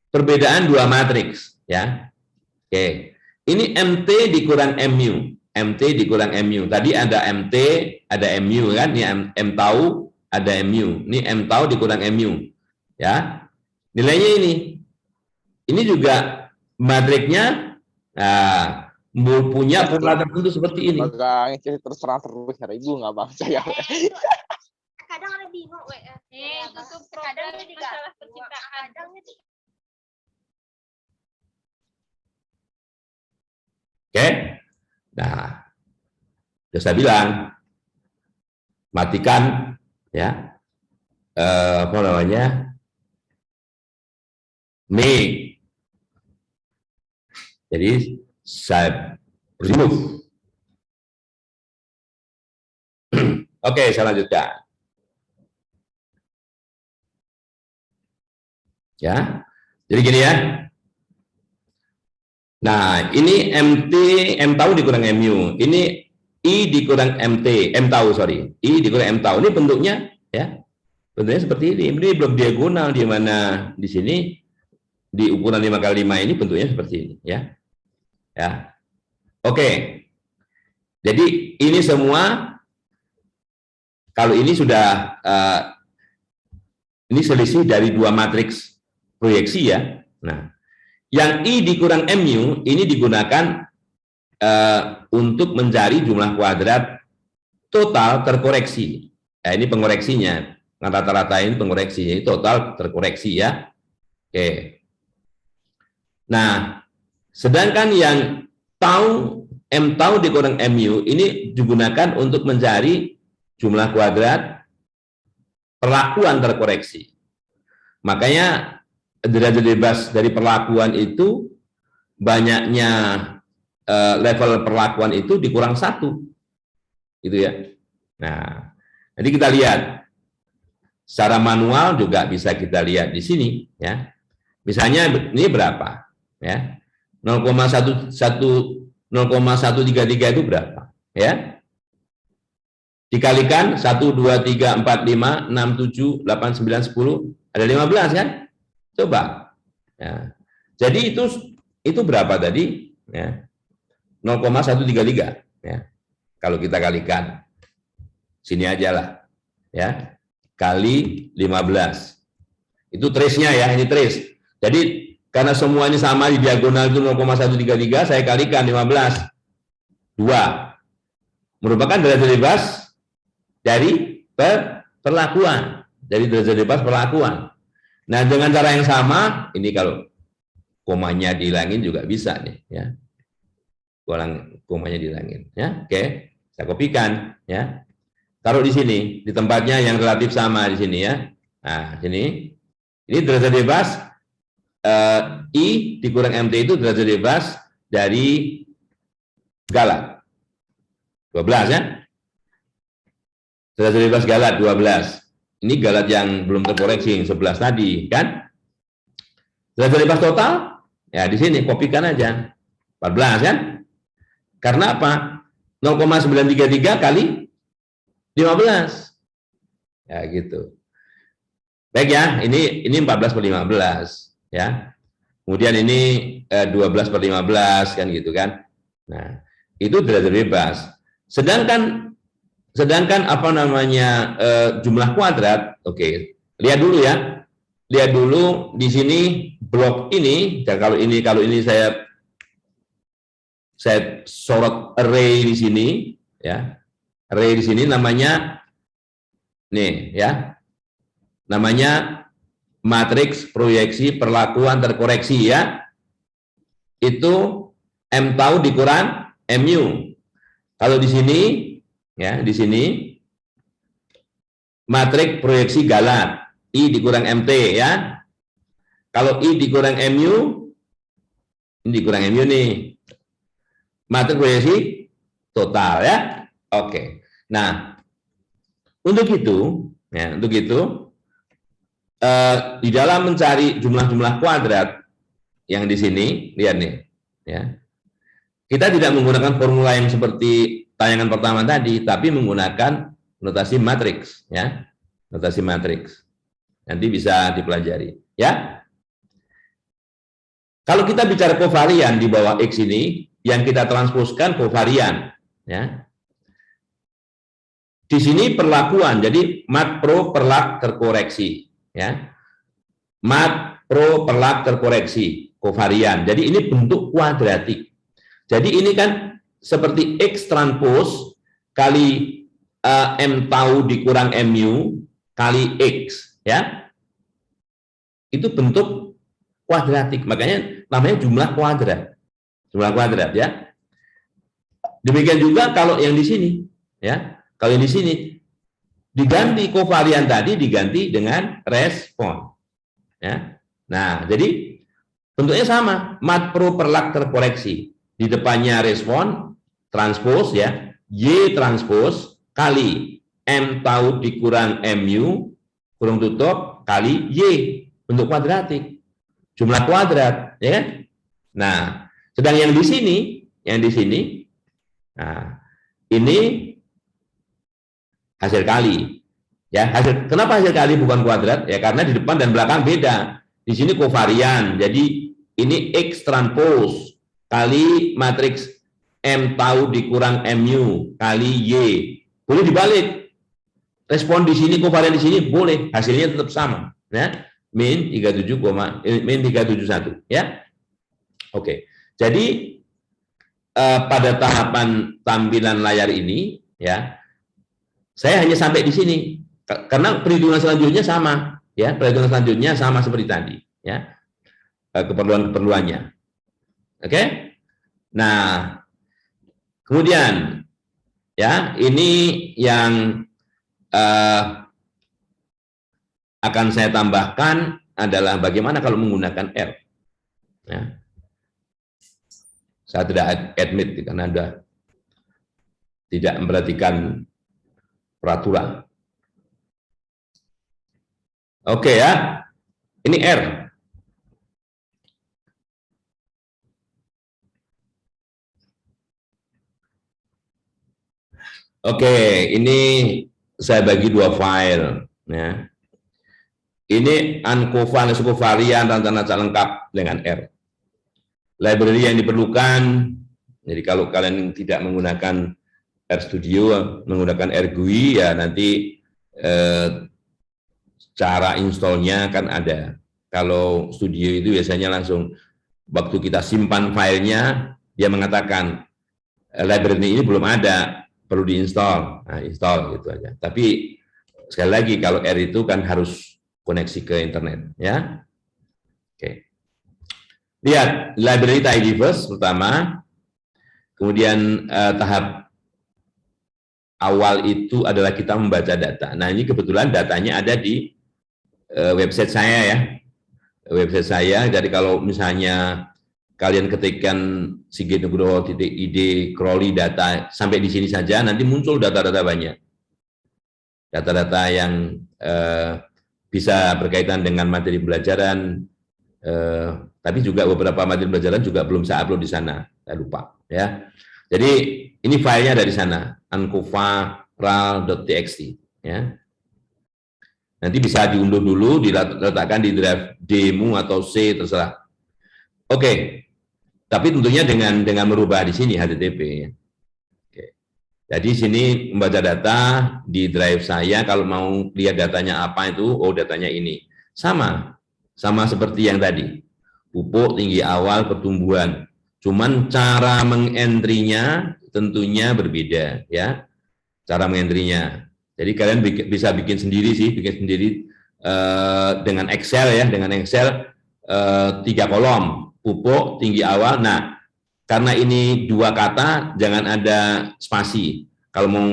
perbedaan dua matriks, ya. Oke. Ini MT dikurang MU. MT dikurang MU. Tadi ada MT, ada MU kan? Ini M tau, ada MU. Ini M tau dikurang MU. Ya. Nilainya ini. Ini juga matriknya punya formula tertentu seperti ini. Makanya kita terserah terus Ibu nggak bangsa ya. Kadang ada bingung, itu tuh kadang masalah percintaan. Oke, nah, sudah saya bilang, matikan ya, apa namanya, make. Jadi saya remove. Oke, saya lanjutkan. Ya, jadi gini ya. Nah, ini MT, M tau dikurang MU. Ini I dikurang MT, M tau, sorry. I dikurang M tau. Ini bentuknya, ya. Bentuknya seperti ini. Ini blok diagonal di mana di sini di ukuran 5 kali 5 ini bentuknya seperti ini, ya. Ya. Oke. Jadi ini semua kalau ini sudah ini selisih dari dua matriks proyeksi ya. Nah, yang I dikurang MU ini digunakan untuk mencari jumlah kuadrat total terkoreksi. Nah, ini pengoreksinya. Rata-ratain pengoreksinya ini total terkoreksi ya. Oke. Nah, sedangkan yang tau M tau dikurang MU ini digunakan untuk mencari jumlah kuadrat perlakuan terkoreksi. Makanya derajat bebas dari perlakuan itu banyaknya level perlakuan itu dikurang 1, gitu ya. Nah, jadi kita lihat secara manual juga bisa kita lihat di sini, ya. Misalnya ini berapa, ya? 0,133 itu berapa, ya? Dikalikan 1, 2, 3, 4, 5, 6, 7, 8, 9, 10, ada 15 kan? Coba. Ya. Jadi itu berapa tadi? Ya. 0,133 ya. Kalau kita kalikan sini aja lah ya. Kali 15. Itu trace-nya ya, ini trace. Jadi karena semua ini sama di diagonal itu 0,133, saya kalikan 15. 2. Merupakan derajat bebas dari perlakuan. Dari derajat bebas perlakuan. Nah, dengan cara yang sama, ini kalau komanya dihilangin juga bisa nih, ya. Komanya dihilangin, ya. Oke, saya kopikan, ya. Taruh di sini, di tempatnya yang relatif sama di sini, ya. Nah, sini. Ini derajat bebas I dikurang MT itu derajat bebas dari skala 12, ya. Derajat bebas Galat 12. Ini Galat yang belum terkoreksi, yang 11 tadi, kan? Derajat bebas total, ya di sini kopikan aja. 14 kan? Karena apa? 0,933 kali 15. Ya gitu. Baik ya, ini 14 per 15 ya. Kemudian ini 12 per 15 kan gitu kan. Nah, itu derajat bebas. Sedangkan apa namanya jumlah kuadrat, oke. Lihat dulu ya. Lihat dulu di sini blok ini, dan kalau ini saya sorot array di sini ya. Array di sini namanya nih ya. Namanya matriks proyeksi perlakuan terkoreksi ya. Itu M tau dikurang MU. Kalau di sini ya, di sini matriks proyeksi Galat I dikurang MT ya. Kalau I dikurang MU, ini dikurang MU nih. Matriks proyeksi total ya. Oke. Nah, untuk itu di dalam mencari jumlah-jumlah kuadrat yang di sini, lihat nih, ya. Kita tidak menggunakan formula yang seperti tayangan pertama tadi, tapi menggunakan notasi matriks, ya, notasi matriks. Nanti bisa dipelajari, ya. Kalau kita bicara kovarian di bawah X ini, yang kita transposkan kovarian, ya. Di sini perlakuan, jadi mat pro perlak terkoreksi, ya. Mat pro perlak terkoreksi, kovarian. Jadi ini bentuk kuadratik. Jadi ini kan seperti X transpos kali M tau dikurang MU kali X, ya. Itu bentuk kuadratik, makanya namanya jumlah kuadrat. Jumlah kuadrat, ya. Demikian juga kalau yang di sini, ya. Kalau yang di sini diganti kovarian tadi diganti dengan respon, ya. Nah, jadi bentuknya sama, mat pro perlak terkoreksi. Di depannya respon transpos, ya, Y transpos kali M tau dikurang MU kurung tutup kali Y, bentuk kuadratik, jumlah kuadrat, ya kan? Nah, sedang yang di sini, nah, ini hasil kali, ya. Kenapa hasil kali bukan kuadrat? Ya karena di depan dan belakang beda. Di sini kovarian, jadi ini X transpos kali matriks M tau dikurang MU kali Y. Boleh dibalik. Respon di sini, kovarian di sini boleh, hasilnya tetap sama, ya. Min 371, ya. Oke. Jadi pada tahapan tampilan layar ini, ya, saya hanya sampai di sini karena perhitungan selanjutnya sama, ya. Perhitungan selanjutnya sama seperti tadi, ya. Keperluan-keperluannya. Oke. Nah, kemudian, ya, ini yang akan saya tambahkan adalah bagaimana kalau menggunakan R. Ya. Saya tidak admit karena Anda tidak memperhatikan peraturan. Oke, ya, ini R. Oke, ini saya bagi dua file, ya. Ini uncovan, kovarian, rencana lengkap dengan R. Library yang diperlukan, jadi kalau kalian tidak menggunakan RStudio, menggunakan RGUI, ya nanti cara installnya kan ada. Kalau Studio itu biasanya langsung, waktu kita simpan filenya, dia mengatakan, library ini belum ada, perlu diinstal, nah install gitu aja. Tapi sekali lagi kalau R itu kan harus koneksi ke internet, ya. Oke. Lihat library tidyverse pertama, kemudian tahap awal itu adalah kita membaca data. Nah ini kebetulan datanya ada di website saya, ya, website saya. Jadi kalau misalnya kalian ketikkan sigitnugroho.id Crowley data sampai di sini saja, nanti muncul data-data banyak. data-data yang bisa berkaitan dengan materi pembelajaran, tapi juga beberapa materi pembelajaran juga belum saya upload di sana, saya lupa ya. Jadi ini filenya dari sana, ancovaral.txt ya. Nanti bisa diunduh dulu, diletakkan di drive demo atau C terserah. Oke, tapi tentunya dengan merubah di sini HTTP. Oke. Jadi sini membaca data di drive saya, kalau mau lihat datanya apa itu, oh datanya ini. Sama seperti yang tadi. Pupuk, tinggi awal, pertumbuhan. Cuman cara mengentry-nya tentunya berbeda ya. Cara mengentry-nya. Jadi kalian bisa bikin sendiri sih, dengan Excel ya, dengan Excel 3 kolom, pupuk, tinggi awal. Nah, karena ini 2 kata, jangan ada spasi. Kalau mau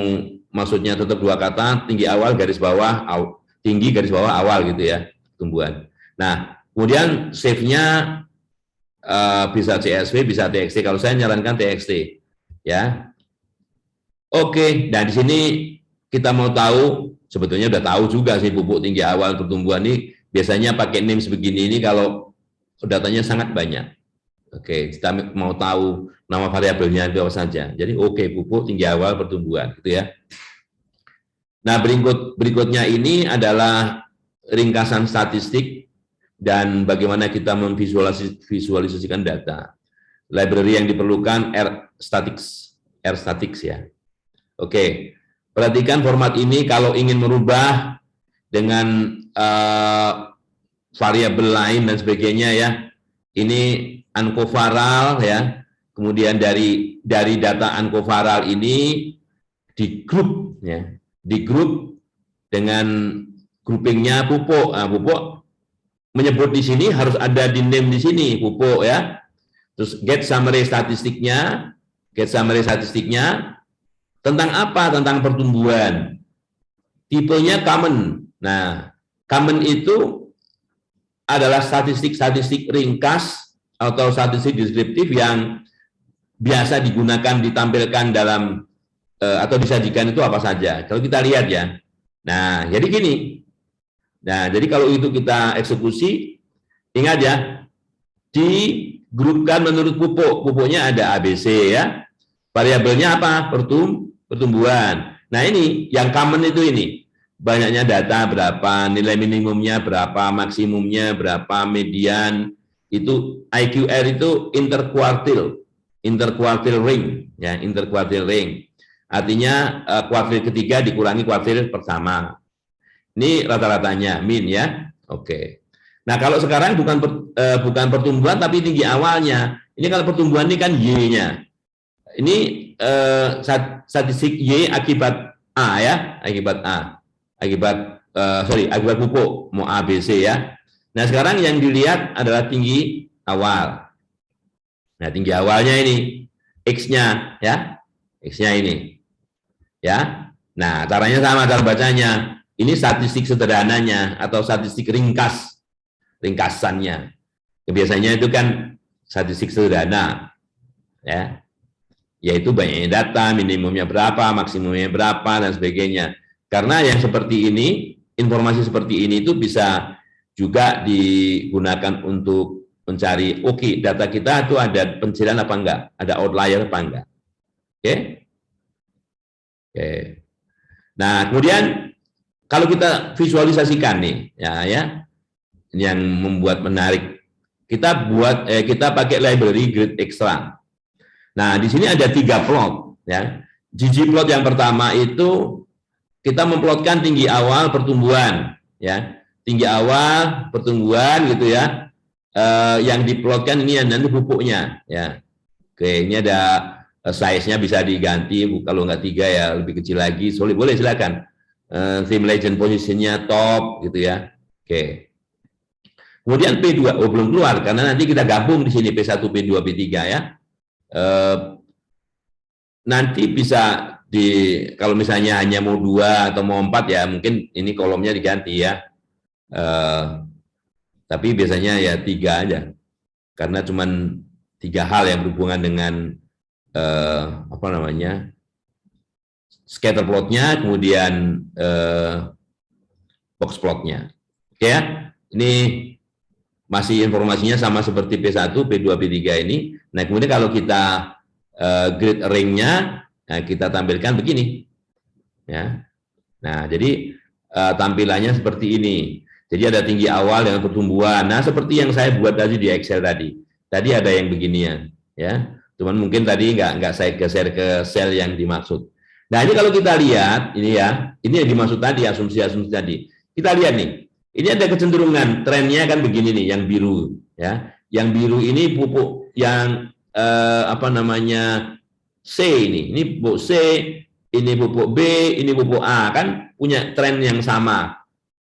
maksudnya tetap 2 kata, tinggi awal garis bawah, tinggi garis bawah awal gitu ya, tumbuhan. Nah, kemudian save-nya bisa CSV, bisa TXT. Kalau saya nyarankan TXT, ya. Oke, dan di sini kita mau tahu, sebetulnya udah tahu juga sih pupuk, tinggi awal, pertumbuhan ini biasanya pakai names begini ini kalau datanya sangat banyak. Oke, kita mau tahu nama variabelnya itu apa saja. Jadi oke, pupuk, tinggi awal, pertumbuhan, gitu ya. Nah, berikutnya ini adalah ringkasan statistik dan bagaimana kita memvisualisasikan data. Library yang diperlukan R-statics ya. Oke, perhatikan format ini kalau ingin merubah dengan variabel lain dan sebagainya ya. Ini ancovaral ya. Kemudian dari data ancovaral ini di grup ya, di grup dengan groupingnya pupuk. Nah, pupuk menyebut di sini harus ada di name di sini pupuk ya. Terus get summary statistiknya tentang apa? Tentang pertumbuhan. Tipenya common. Nah, common itu adalah statistik ringkas atau statistik deskriptif yang biasa digunakan, ditampilkan dalam atau disajikan itu apa saja. Kalau kita lihat ya. Nah, jadi gini. Nah, jadi kalau itu kita eksekusi, ingat ya, digrupkan menurut pupuk. Pupuknya ada ABC ya. Variabelnya apa? Pertumbuhan. Nah, ini yang common itu ini. Banyaknya data berapa, nilai minimumnya berapa, maksimumnya berapa, median. Itu IQR itu interquartile ring ya, interquartile ring. Artinya kuartil ketiga dikurangi kuartil pertama. Ini rata-ratanya min ya. Oke. Nah, kalau sekarang bukan pertumbuhan tapi tinggi awalnya. Ini kalau pertumbuhan ini kan Y-nya. Ini statistik Y akibat A ya, akibat pupuk, mau A, B, C ya. Nah, sekarang yang dilihat adalah tinggi awal. Nah, tinggi awalnya ini X-nya ya, X-nya ini ya. Nah, caranya sama cara bacanya. Ini statistik sederhananya atau statistik ringkasannya. Biasanya itu kan statistik sederhana ya, yaitu banyaknya data, minimumnya berapa, maksimumnya berapa dan sebagainya. Karena yang seperti ini, informasi seperti ini itu bisa juga digunakan untuk mencari, oke, data kita itu ada pencilan apa enggak, ada outlier apa enggak. Oke? Oke. Nah, kemudian kalau kita visualisasikan nih, ya, yang membuat menarik, kita pakai library grid extra. Nah, di sini ada 3 plot, ya. ggplot yang pertama itu kita memplotkan tinggi awal pertumbuhan, ya, tinggi awal pertumbuhan gitu ya. Yang diplotkan ini nanti pupuknya, ya. Oke, ini ada size-nya bisa diganti, kalau nggak 3 ya lebih kecil lagi, boleh silakan. Theme legend positionnya top gitu ya. Oke. Kemudian P2, belum keluar karena nanti kita gabung di sini P1, P2, P3 ya. Nanti bisa kalau misalnya hanya mau 2 atau mau 4 ya mungkin ini kolomnya diganti ya. Tapi biasanya ya 3 aja. Karena cuman 3 hal yang berhubungan dengan scatter plotnya, kemudian box plotnya. Oke ya, ini masih informasinya sama seperti P1, P2, P3 ini. Nah, kemudian kalau kita grid array-nya, nah, kita tampilkan begini. Ya. Nah, jadi tampilannya seperti ini. Jadi ada tinggi awal dengan pertumbuhan. Nah, seperti yang saya buat tadi di Excel tadi. Tadi ada yang beginian, ya. Cuman mungkin tadi nggak saya geser ke sel yang dimaksud. Nah, ini kalau kita lihat, ini ya, ini yang dimaksud tadi, asumsi-asumsi tadi. Kita lihat nih, ini ada kecenderungan, trennya kan begini nih, yang biru, ya. Yang biru ini pupuk yang apa namanya C ini pupuk C, ini pupuk B, ini pupuk A, kan punya tren yang sama.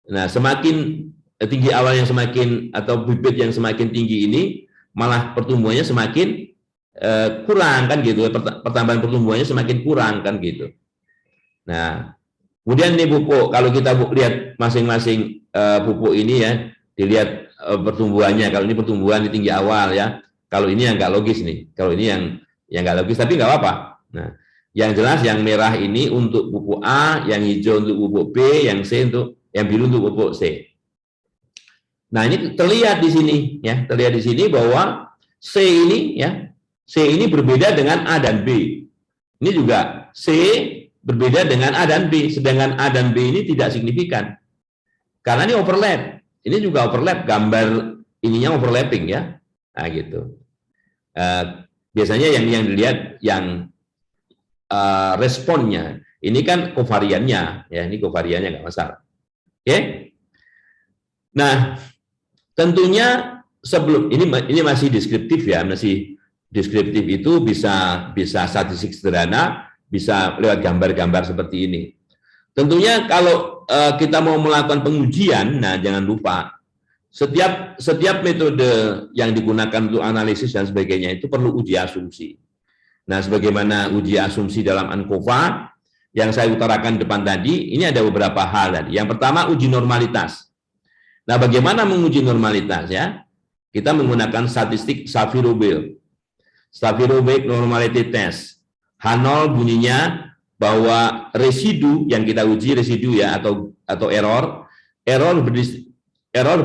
Nah, semakin tinggi awal yang semakin atau bibit yang semakin tinggi ini, malah pertumbuhannya semakin kurang kan gitu, pertambahan pertumbuhannya semakin kurang kan gitu. Nah, kemudian ini pupuk, kalau kita lihat masing-masing pupuk ini ya, dilihat pertumbuhannya. Kalau ini pertumbuhan di tinggi awal ya, kalau ini yang nggak logis nih, kalau ini yang nggak logis, tapi nggak apa-apa. Nah, yang jelas yang merah ini untuk pupuk A, yang hijau untuk pupuk B, yang C untuk, yang biru untuk pupuk C. Nah, ini terlihat di sini ya, terlihat di sini bahwa C ini ya, C ini berbeda dengan A dan B. Ini juga C berbeda dengan A dan B, sedangkan A dan B ini tidak signifikan. Karena ini overlap. Ini juga overlap, gambar ininya overlapping ya. Nah, gitu. Biasanya yang dilihat yang responnya. Ini kan kovariannya, ya, ini kovariannya nggak masalah. Oke? Nah, tentunya sebelum ini masih deskriptif ya, masih deskriptif itu bisa statistik sederhana, bisa lewat gambar-gambar seperti ini. Tentunya kalau kita mau melakukan pengujian, nah jangan lupa setiap metode yang digunakan untuk analisis dan sebagainya itu perlu uji asumsi. Nah, sebagaimana uji asumsi dalam ANCOVA yang saya utarakan depan tadi, ini ada beberapa hal tadi. Yang pertama, uji normalitas. Nah, bagaimana menguji normalitas ya? Kita menggunakan statistik Shapiro-Wilk. Shapiro-Wilk Normality Test. H0 bunyinya bahwa residu yang kita uji, residu ya atau error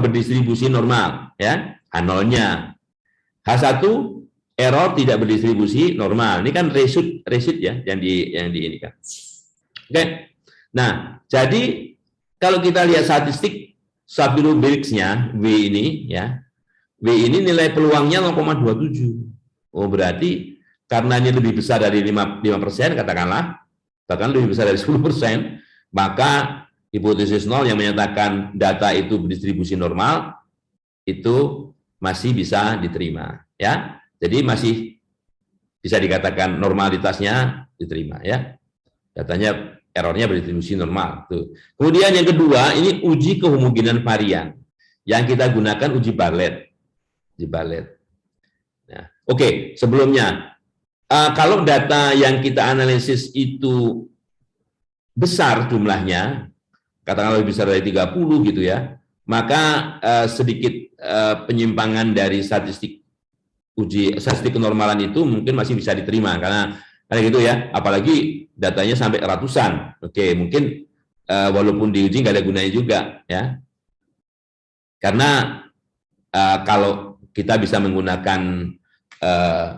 berdistribusi normal ya, H0-nya. H1 error tidak berdistribusi normal. Ini kan result ya yang di ini kan. Oke. Nah, jadi kalau kita lihat statistik Shapiro-Wilk-nya W ini ya. W ini nilai peluangnya 0,27. Oh, berarti karena ini lebih besar dari 5% katakanlah, bahkan lebih besar dari 10%, maka hipotesis nol yang menyatakan data itu berdistribusi normal itu masih bisa diterima ya. Jadi masih bisa dikatakan normalitasnya diterima ya. Datanya errornya berdistribusi normal tuh. Kemudian yang kedua, ini uji kehomogenan varian. Yang kita gunakan uji Bartlett. Uji Bartlett. Nah, oke, sebelumnya kalau data yang kita analisis itu besar jumlahnya, katakanlah lebih besar dari 30 gitu ya, maka sedikit penyimpangan dari statistik kenormalan itu mungkin masih bisa diterima karena gitu ya, apalagi datanya sampai ratusan. Oke, mungkin walaupun diuji nggak ada gunanya juga ya, karena kalau kita bisa menggunakan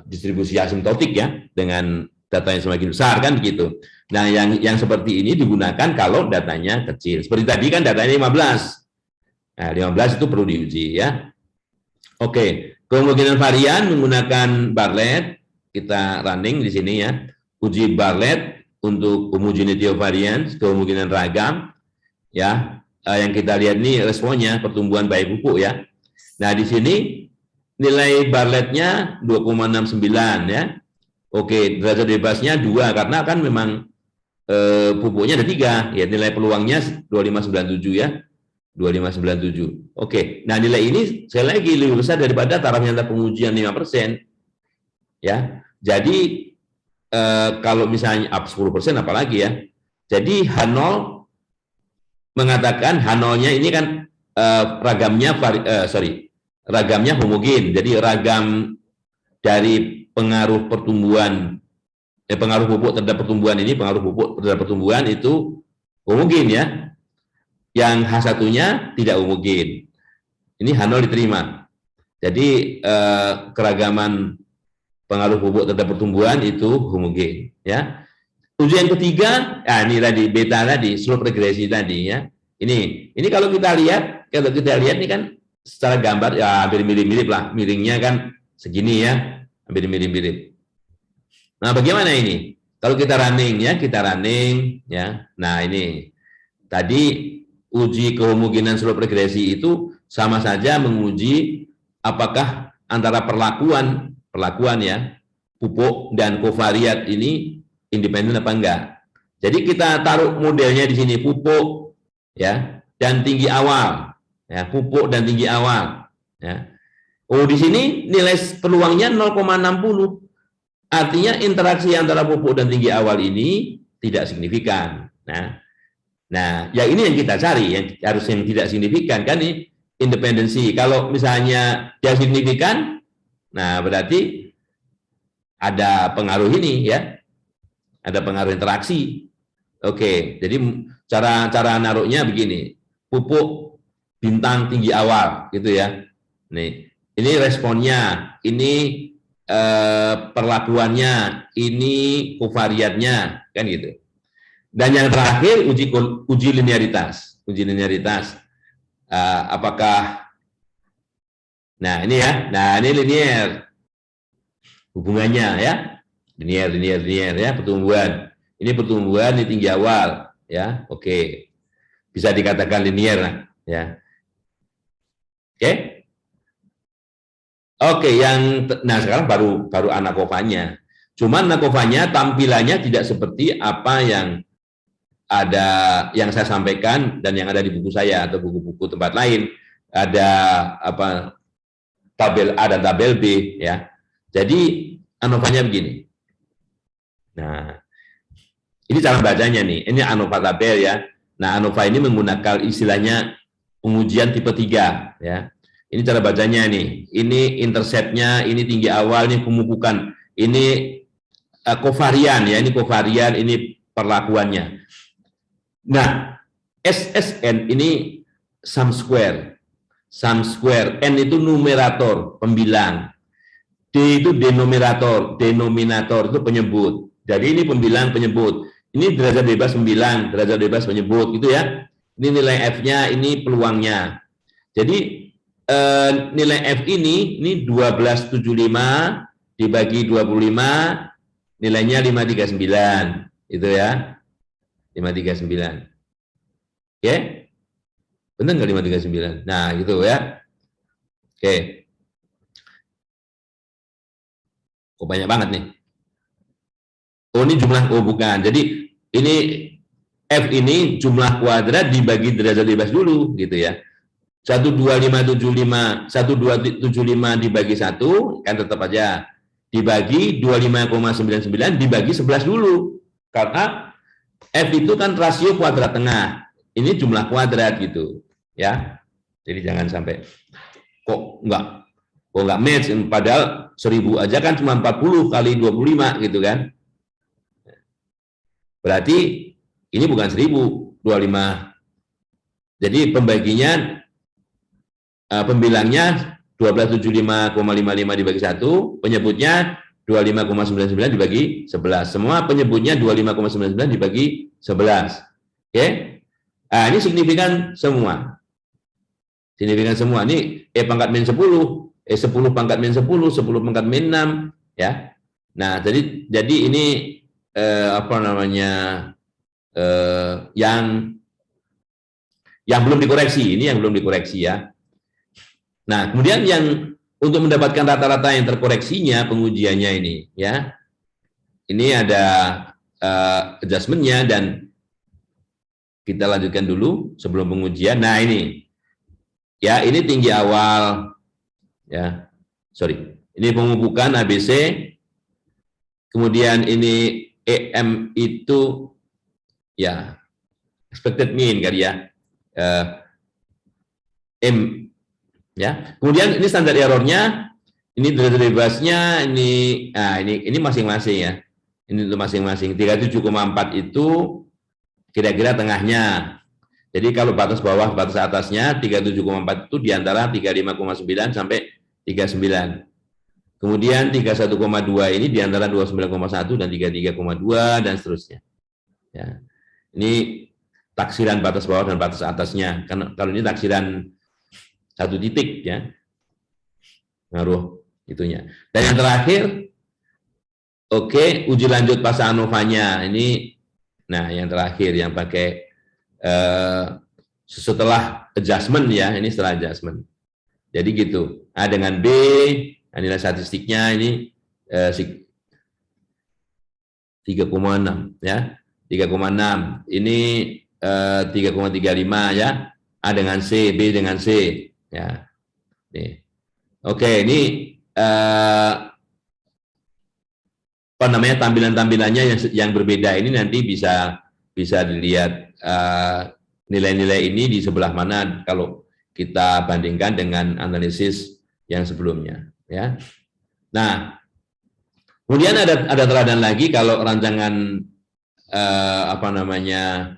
distribusi asimptotik ya dengan data yang semakin besar kan begitu. Nah, yang seperti ini digunakan kalau datanya kecil. Seperti tadi kan datanya 15. Nah, 15 itu perlu diuji ya. Oke, kehomogenan varian menggunakan Bartlett, kita running di sini ya. Uji Bartlett untuk homogeneity of variance, kehomogenan ragam ya. Yang kita lihat ini responnya pertumbuhan baik pupuk ya. Nah, di sini nilai Bartlett-nya 2,69 ya. Oke, derajat bebasnya 2 karena kan memang pupuknya ada 3 ya, nilai peluangnya 2597 ya. 2597. Oke. Nah, nilai ini sekali lagi lebih besar daripada taraf nyata pengujian 5%. Ya. Jadi kalau misalnya up 10% apalagi ya. Jadi H0 mengatakan H0-nya ini kan ragamnya homogen. Jadi ragam dari pengaruh pertumbuhan pengaruh pupuk terhadap pertumbuhan ini, pengaruh pupuk terhadap pertumbuhan itu homogen ya. Yang H1-nya tidak homogen. Ini H0 diterima. Jadi keragaman pengaruh pupuk terhadap pertumbuhan itu homogen ya. Uji yang ketiga, ini tadi beta tadi, slope regresi tadi ya. Ini kalau kita lihat ini kan secara gambar ya hampir mirip-mirip lah, miringnya kan segini ya, hampir mirip-mirip. Nah, bagaimana ini? Kalau kita running ya. Nah, ini tadi uji kehomogenan slope regresi itu sama saja menguji apakah antara perlakuan ya pupuk dan kovariat ini independen apa enggak. Jadi kita taruh modelnya di sini pupuk ya dan tinggi awal ya, pupuk dan tinggi awal ya. Oh, di sini nilai peluangnya 0,60. Artinya interaksi antara pupuk dan tinggi awal ini tidak signifikan. Nah, ya ini yang kita cari, yang tidak signifikan kan ini independensi. Kalau misalnya dia signifikan, nah berarti ada pengaruh ini ya. Ada pengaruh interaksi. Oke, jadi cara naruhnya begini. Pupuk bintang tinggi awal gitu ya. Nih, ini responnya, ini perlakuannya, ini kovariatnya kan gitu. Dan yang terakhir uji linearitas. Uji linearitas apakah ini ya. Nah, ini linear hubungannya ya. Linear ya, pertumbuhan. Ini pertumbuhan di tinggi awal ya. Oke. Bisa dikatakan linear ya. Oke. Oke, sekarang baru anakovanya. Cuman anakovanya tampilannya tidak seperti apa yang saya sampaikan dan yang ada di buku saya atau buku-buku tempat lain. Ada tabel A dan tabel B ya. Jadi anovanya begini. Nah, ini cara bacanya nih. Ini ANOVA tabel ya. Nah, ANOVA ini menggunakan istilahnya pengujian tipe 3 ya. Ini cara bacanya nih. Ini interceptnya, ini tinggi awal, ini pemupukan. Ini kovarian ya, ini kovarian, ini perlakuannya. Nah, SSN ini sum square. Sum square, N itu numerator, pembilang. D itu denominator itu penyebut. Jadi ini pembilang penyebut. Ini derajat bebas pembilang, derajat bebas penyebut gitu ya. Ini nilai F-nya, ini peluangnya. Jadi nilai F ini 1275 dibagi 25 nilainya 539 itu ya. 539. Oke? Benar nggak 539? Nah, gitu ya. Oke. Kok banyak banget nih. Oh, ini jumlah, bukan. Jadi ini F ini jumlah kuadrat dibagi derajat bebas dulu gitu ya. 12575 dibagi 1 kan tetap aja dibagi 25,99 dibagi 11 dulu. Karena F itu kan rasio kuadrat tengah. Ini jumlah kuadrat gitu ya. Jadi jangan sampai kok enggak match, padahal 1000 aja kan cuma 40 kali 25 gitu kan. Berarti ini bukan 1000, 25. Jadi pembaginya, pembilangnya 1275,55 dibagi 1, penyebutnya 25,99 dibagi 11. Semua penyebutnya 25,99 dibagi 11. Oke? Nah, ini signifikan semua. Signifikan semua. Ini E pangkat min 10, E10 pangkat min 10, 10 pangkat min 6, ya. Nah, jadi ini yang belum dikoreksi, ini yang belum dikoreksi ya. Nah, kemudian yang untuk mendapatkan rata-rata yang terkoreksinya pengujiannya ini ya. Ini ada adjustment-nya dan kita lanjutkan dulu sebelum pengujian. Nah, ini ya, ini tinggi awal ya. Sorry. Ini pemupukan ABC. Kemudian ini EM itu ya expected mean kali ya. M ya. Kemudian ini standar errornya, ini derajat bebasnya, ini masing-masing ya. Ini untuk masing-masing. 37,4 itu kira-kira tengahnya. Jadi kalau batas bawah, batas atasnya 37,4 itu di antara 35,9 sampai 39. Kemudian 31,2 ini di antara 29,1 dan 33,2 dan seterusnya. Ya. Ini taksiran batas bawah dan batas atasnya. Karena kalau ini taksiran satu titik ya. Ngaruh itunya. Dan yang terakhir, oke, uji lanjut fase ANOVA-nya ini, nah yang terakhir yang pakai setelah adjustment ya, ini setelah adjustment. Jadi gitu. A dengan B, nilai statistiknya ini 3,6 ya, 3,6. Ini 3,35 ya. A dengan C, B dengan C ya. Nih. Oke, ini apa namanya tampilan-tampilannya yang berbeda ini nanti bisa dilihat nilai-nilai ini di sebelah mana kalau kita bandingkan dengan analisis yang sebelumnya ya. Nah, kemudian ada teladan lagi kalau rancangan apa namanya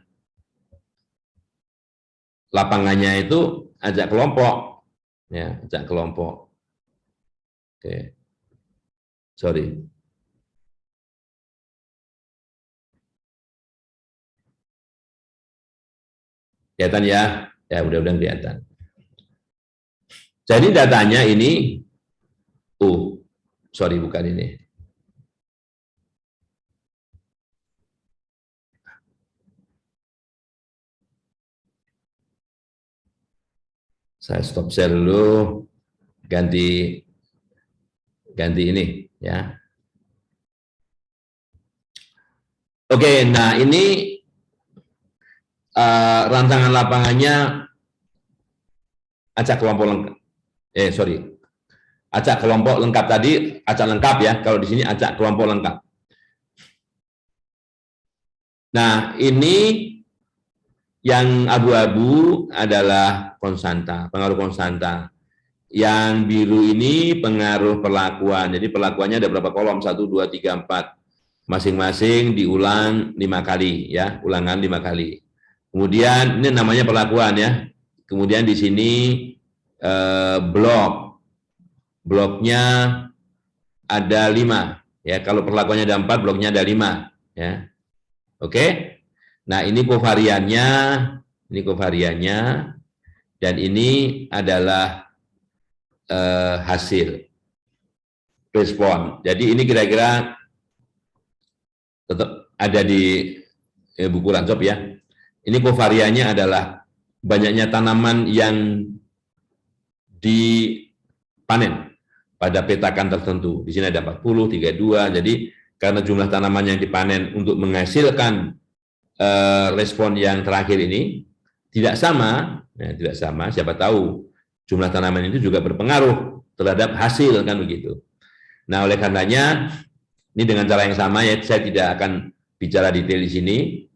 lapangannya itu ajak kelompok ya, ajak kelompok. Oke. Sorry. Kelihatan ya? Ya, mudah-mudahan kelihatan. Jadi datanya ini, sorry bukan ini. Saya stop share dulu, ganti ini ya. Oke, nah ini rancangan lapangannya acak kelompok lengkap. Acak kelompok lengkap tadi, acak lengkap ya. Kalau di sini acak kelompok lengkap. Nah, ini yang abu-abu adalah konstanta, pengaruh konstanta. Yang biru ini pengaruh perlakuan. Jadi perlakuannya ada berapa kolom? 1, 2, 3, 4. Masing-masing diulang 5 kali ya, ulangan 5 kali. Kemudian ini namanya perlakuan ya. Kemudian di sini bloknya ada 5 ya. Kalau perlakuannya ada 4, bloknya ada 5 ya. Oke. Nah, ini kovariannya, dan ini adalah hasil respon. Jadi ini kira-kira tetap ada di buku Rancop ya. Ini kovariannya adalah banyaknya tanaman yang dipanen pada petakan tertentu. Di sini ada 40, 32. Jadi karena jumlah tanaman yang dipanen untuk menghasilkan respon yang terakhir ini tidak sama, ya, tidak sama. Siapa tahu jumlah tanaman itu juga berpengaruh terhadap hasil kan begitu. Nah, oleh karenanya ini dengan cara yang sama ya, saya tidak akan bicara detail di sini.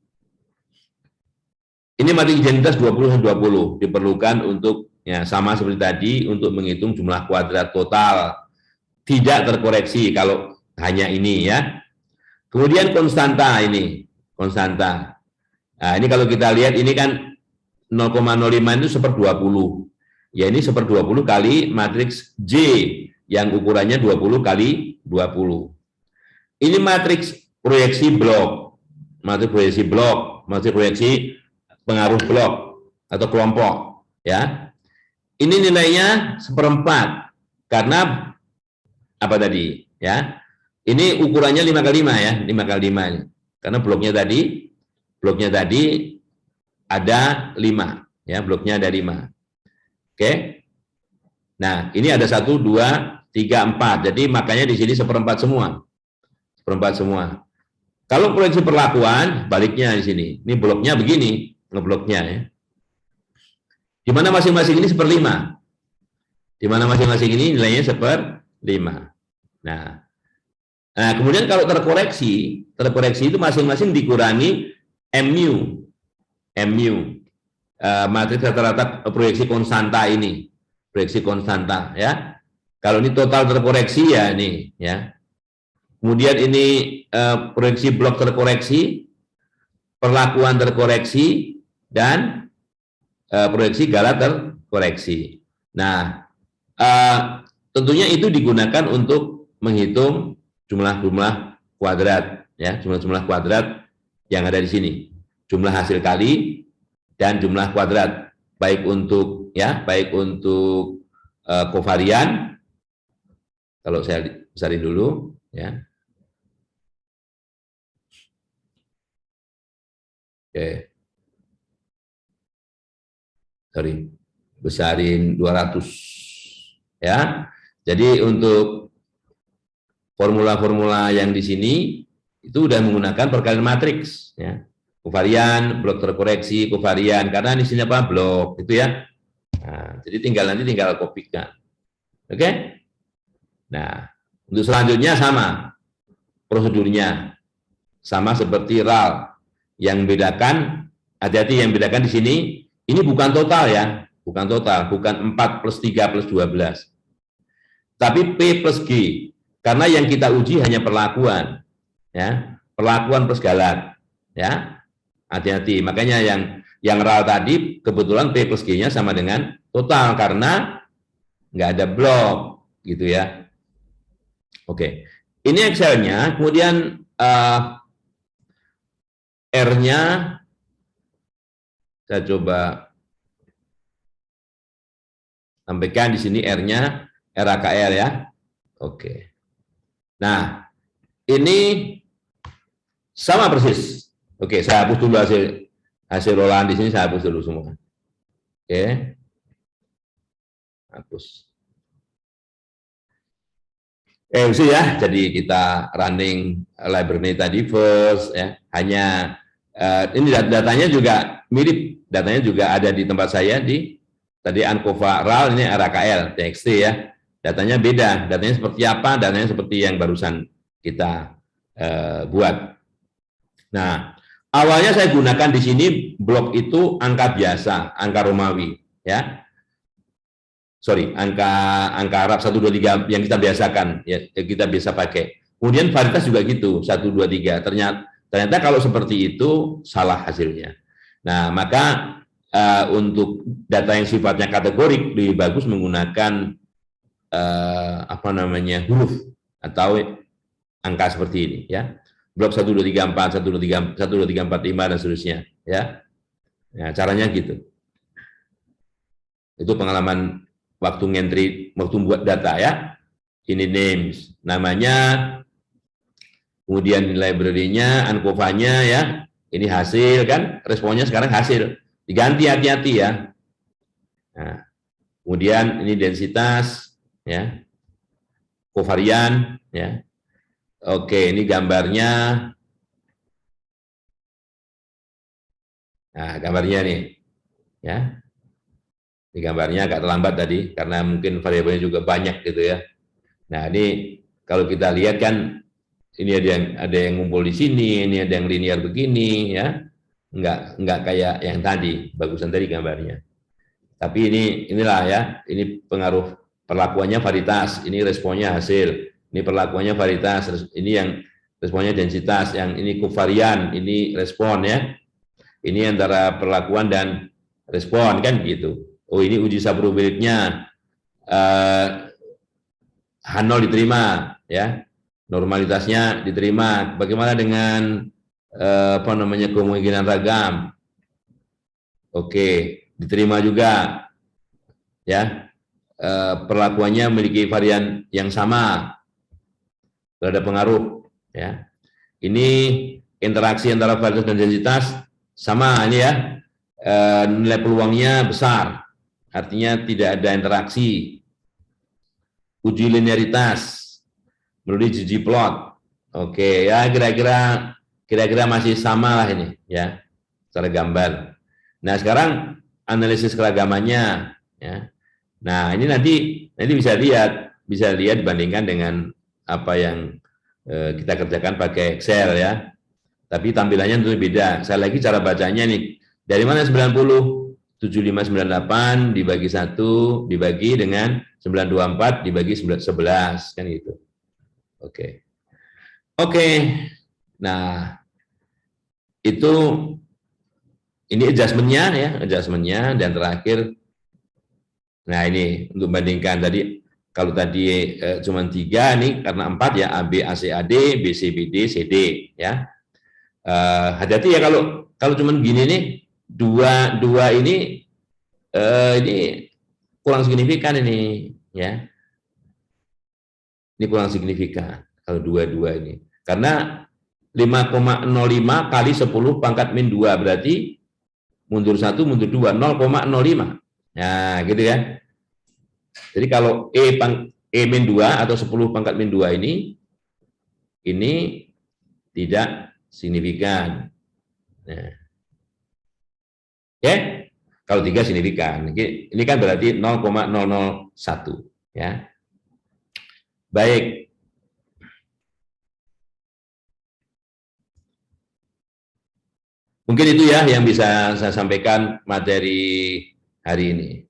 Ini matrik identitas 20/20 diperlukan untuk ya sama seperti tadi untuk menghitung jumlah kuadrat total tidak terkoreksi kalau hanya ini ya. Kemudian konstanta ini, konstanta. Nah, ini kalau kita lihat ini kan 0,05 itu 1/20. Ya ini 1/20 kali matriks J yang ukurannya 20 kali 20. Ini matriks proyeksi blok, matriks proyeksi pengaruh blok atau kelompok ya. Ini nilainya 1/4 karena apa tadi ya. Ini ukurannya 5 kali 5 ya, 5 kali 5 ini. Karena bloknya tadi ada 5 ya, bloknya ada 5. Oke. Nah, ini ada 1 2 3 4. Jadi makanya di sini 1/4 semua. 1/4 semua. Kalau proyeksi perlakuan baliknya di sini. Ini bloknya begini, ngebloknya ya. Di mana masing-masing ini 1/5. Di mana masing-masing ini nilainya 1/5. Nah, kemudian kalau terkoreksi itu masing-masing dikurangi MU, matriks rata-rata proyeksi konstanta ini, proyeksi konstanta ya. Kalau ini total terkoreksi ya ini ya. Kemudian ini proyeksi blok terkoreksi, perlakuan terkoreksi, dan proyeksi gala terkoreksi. Nah, tentunya itu digunakan untuk menghitung jumlah-jumlah kuadrat, ya, jumlah-jumlah kuadrat yang ada di sini, jumlah hasil kali dan jumlah kuadrat, baik untuk kovarian. Kalau saya besarin dulu, ya. Oke. Sorry, besarin 200, ya. Jadi untuk formula-formula yang di sini itu udah menggunakan perkalian matriks, ya. Kovarian, blok terkoreksi, kovarian, karena di sini apa? Blok, itu ya. Nah, jadi nanti tinggal kopikan. Oke? Nah, untuk selanjutnya sama prosedurnya, sama seperti RAL. Yang bedakan, hati-hati yang bedakan di sini, ini bukan total ya, bukan total, bukan 4 plus 3 plus 12. Tapi P plus G, karena yang kita uji hanya perlakuan, ya, perlakuan plus galat, ya, hati-hati. Makanya yang RAL tadi kebetulan P plus G-nya sama dengan total karena nggak ada blok, gitu ya. Oke, ini Excel-nya, kemudian R-nya saya coba sampaikan di sini R-nya RAKL ya. Oke. Nah, ini sama persis. Oke, saya hapus dulu hasil olahan di sini, saya hapus dulu semua. Oke. Hapus. Itu ya, jadi kita running library tadi first ya. Hanya ini datanya juga mirip, datanya juga ada di tempat saya di tadi Ankova RAL, ini RAKL TXT ya. Datanya beda, datanya seperti apa? Datanya seperti yang barusan kita buat. Nah, awalnya saya gunakan di sini blok itu angka biasa, angka Romawi ya. Sorry, angka Arab 1 2 3 yang kita biasakan ya, kita biasa pakai. Kemudian varietas juga gitu, 1 2 3. Ternyata kalau seperti itu salah hasilnya. Nah, maka untuk data yang sifatnya kategorik lebih bagus menggunakan huruf atau angka seperti ini ya. Blok 1 2 3 4 1 2 3 1 2 3 4 5 dan seterusnya ya. Nah, caranya gitu. Itu pengalaman waktu ngentri, waktu buat data ya. Ini names, namanya, kemudian library-nya, Ankova-nya ya. Ini hasil kan, responnya sekarang hasil. Diganti hati-hati ya. Nah, kemudian ini densitas ya. Kovarian ya. Oke, ini gambarnya. Nah, gambarnya nih. Ya. Ini gambarnya agak terlambat tadi karena mungkin variabelnya juga banyak gitu ya. Nah, ini kalau kita lihat kan ini ada yang ngumpul di sini, ini ada yang linear begini ya. Enggak kayak yang tadi, bagusan tadi gambarnya. Tapi inilah ya, ini pengaruh perlakuannya varietas, ini responnya hasil. Ini perlakuannya varietas, ini yang responnya densitas, yang ini kovarian, ini respon ya. Ini antara perlakuan dan respon kan gitu. Oh, ini uji subprobability-nya H0 diterima ya, normalitasnya diterima. Bagaimana dengan kemungkinan ragam? Oke, diterima juga ya. Perlakuannya memiliki varian yang sama, terhadap pengaruh ya. Ini interaksi antara varietas dan densitas sama ini ya. Nilai peluangnya besar, artinya tidak ada interaksi. Uji linearitas melalui ggplot. Oke, ya kira-kira masih sama lah ini ya, secara gambar. Nah, sekarang analisis keragamannya ya. Nah, ini nanti bisa lihat dibandingkan dengan apa yang kita kerjakan pakai Excel ya. Tapi tampilannya tentu beda. Saya lagi cara bacanya nih. Dari mana 90? 7598 dibagi 1 dibagi dengan 924 dibagi 11 kan gitu. Oke. Oke. Nah, itu ini adjustment-nya ya, adjustment-nya, dan terakhir, nah ini untuk bandingkan tadi, kalau tadi cuma 3 nih karena 4 ya, AB, AC, AD, BC, BD, CD ya. Hati-hati ya kalau cuma gini nih, dua ini kurang signifikan ini ya. Ini kurang signifikan kalau dua ini. Karena 5,05 kali 10 pangkat min 2 berarti mundur 1, mundur 2, 0,05. Nah, gitu ya. Jadi kalau E min 2 atau 10 pangkat min 2 ini tidak signifikan. Nah. Ya, kalau 3 signifikan. Ini kan berarti 0,001 ya. Baik. Mungkin itu ya yang bisa saya sampaikan materi hari ini.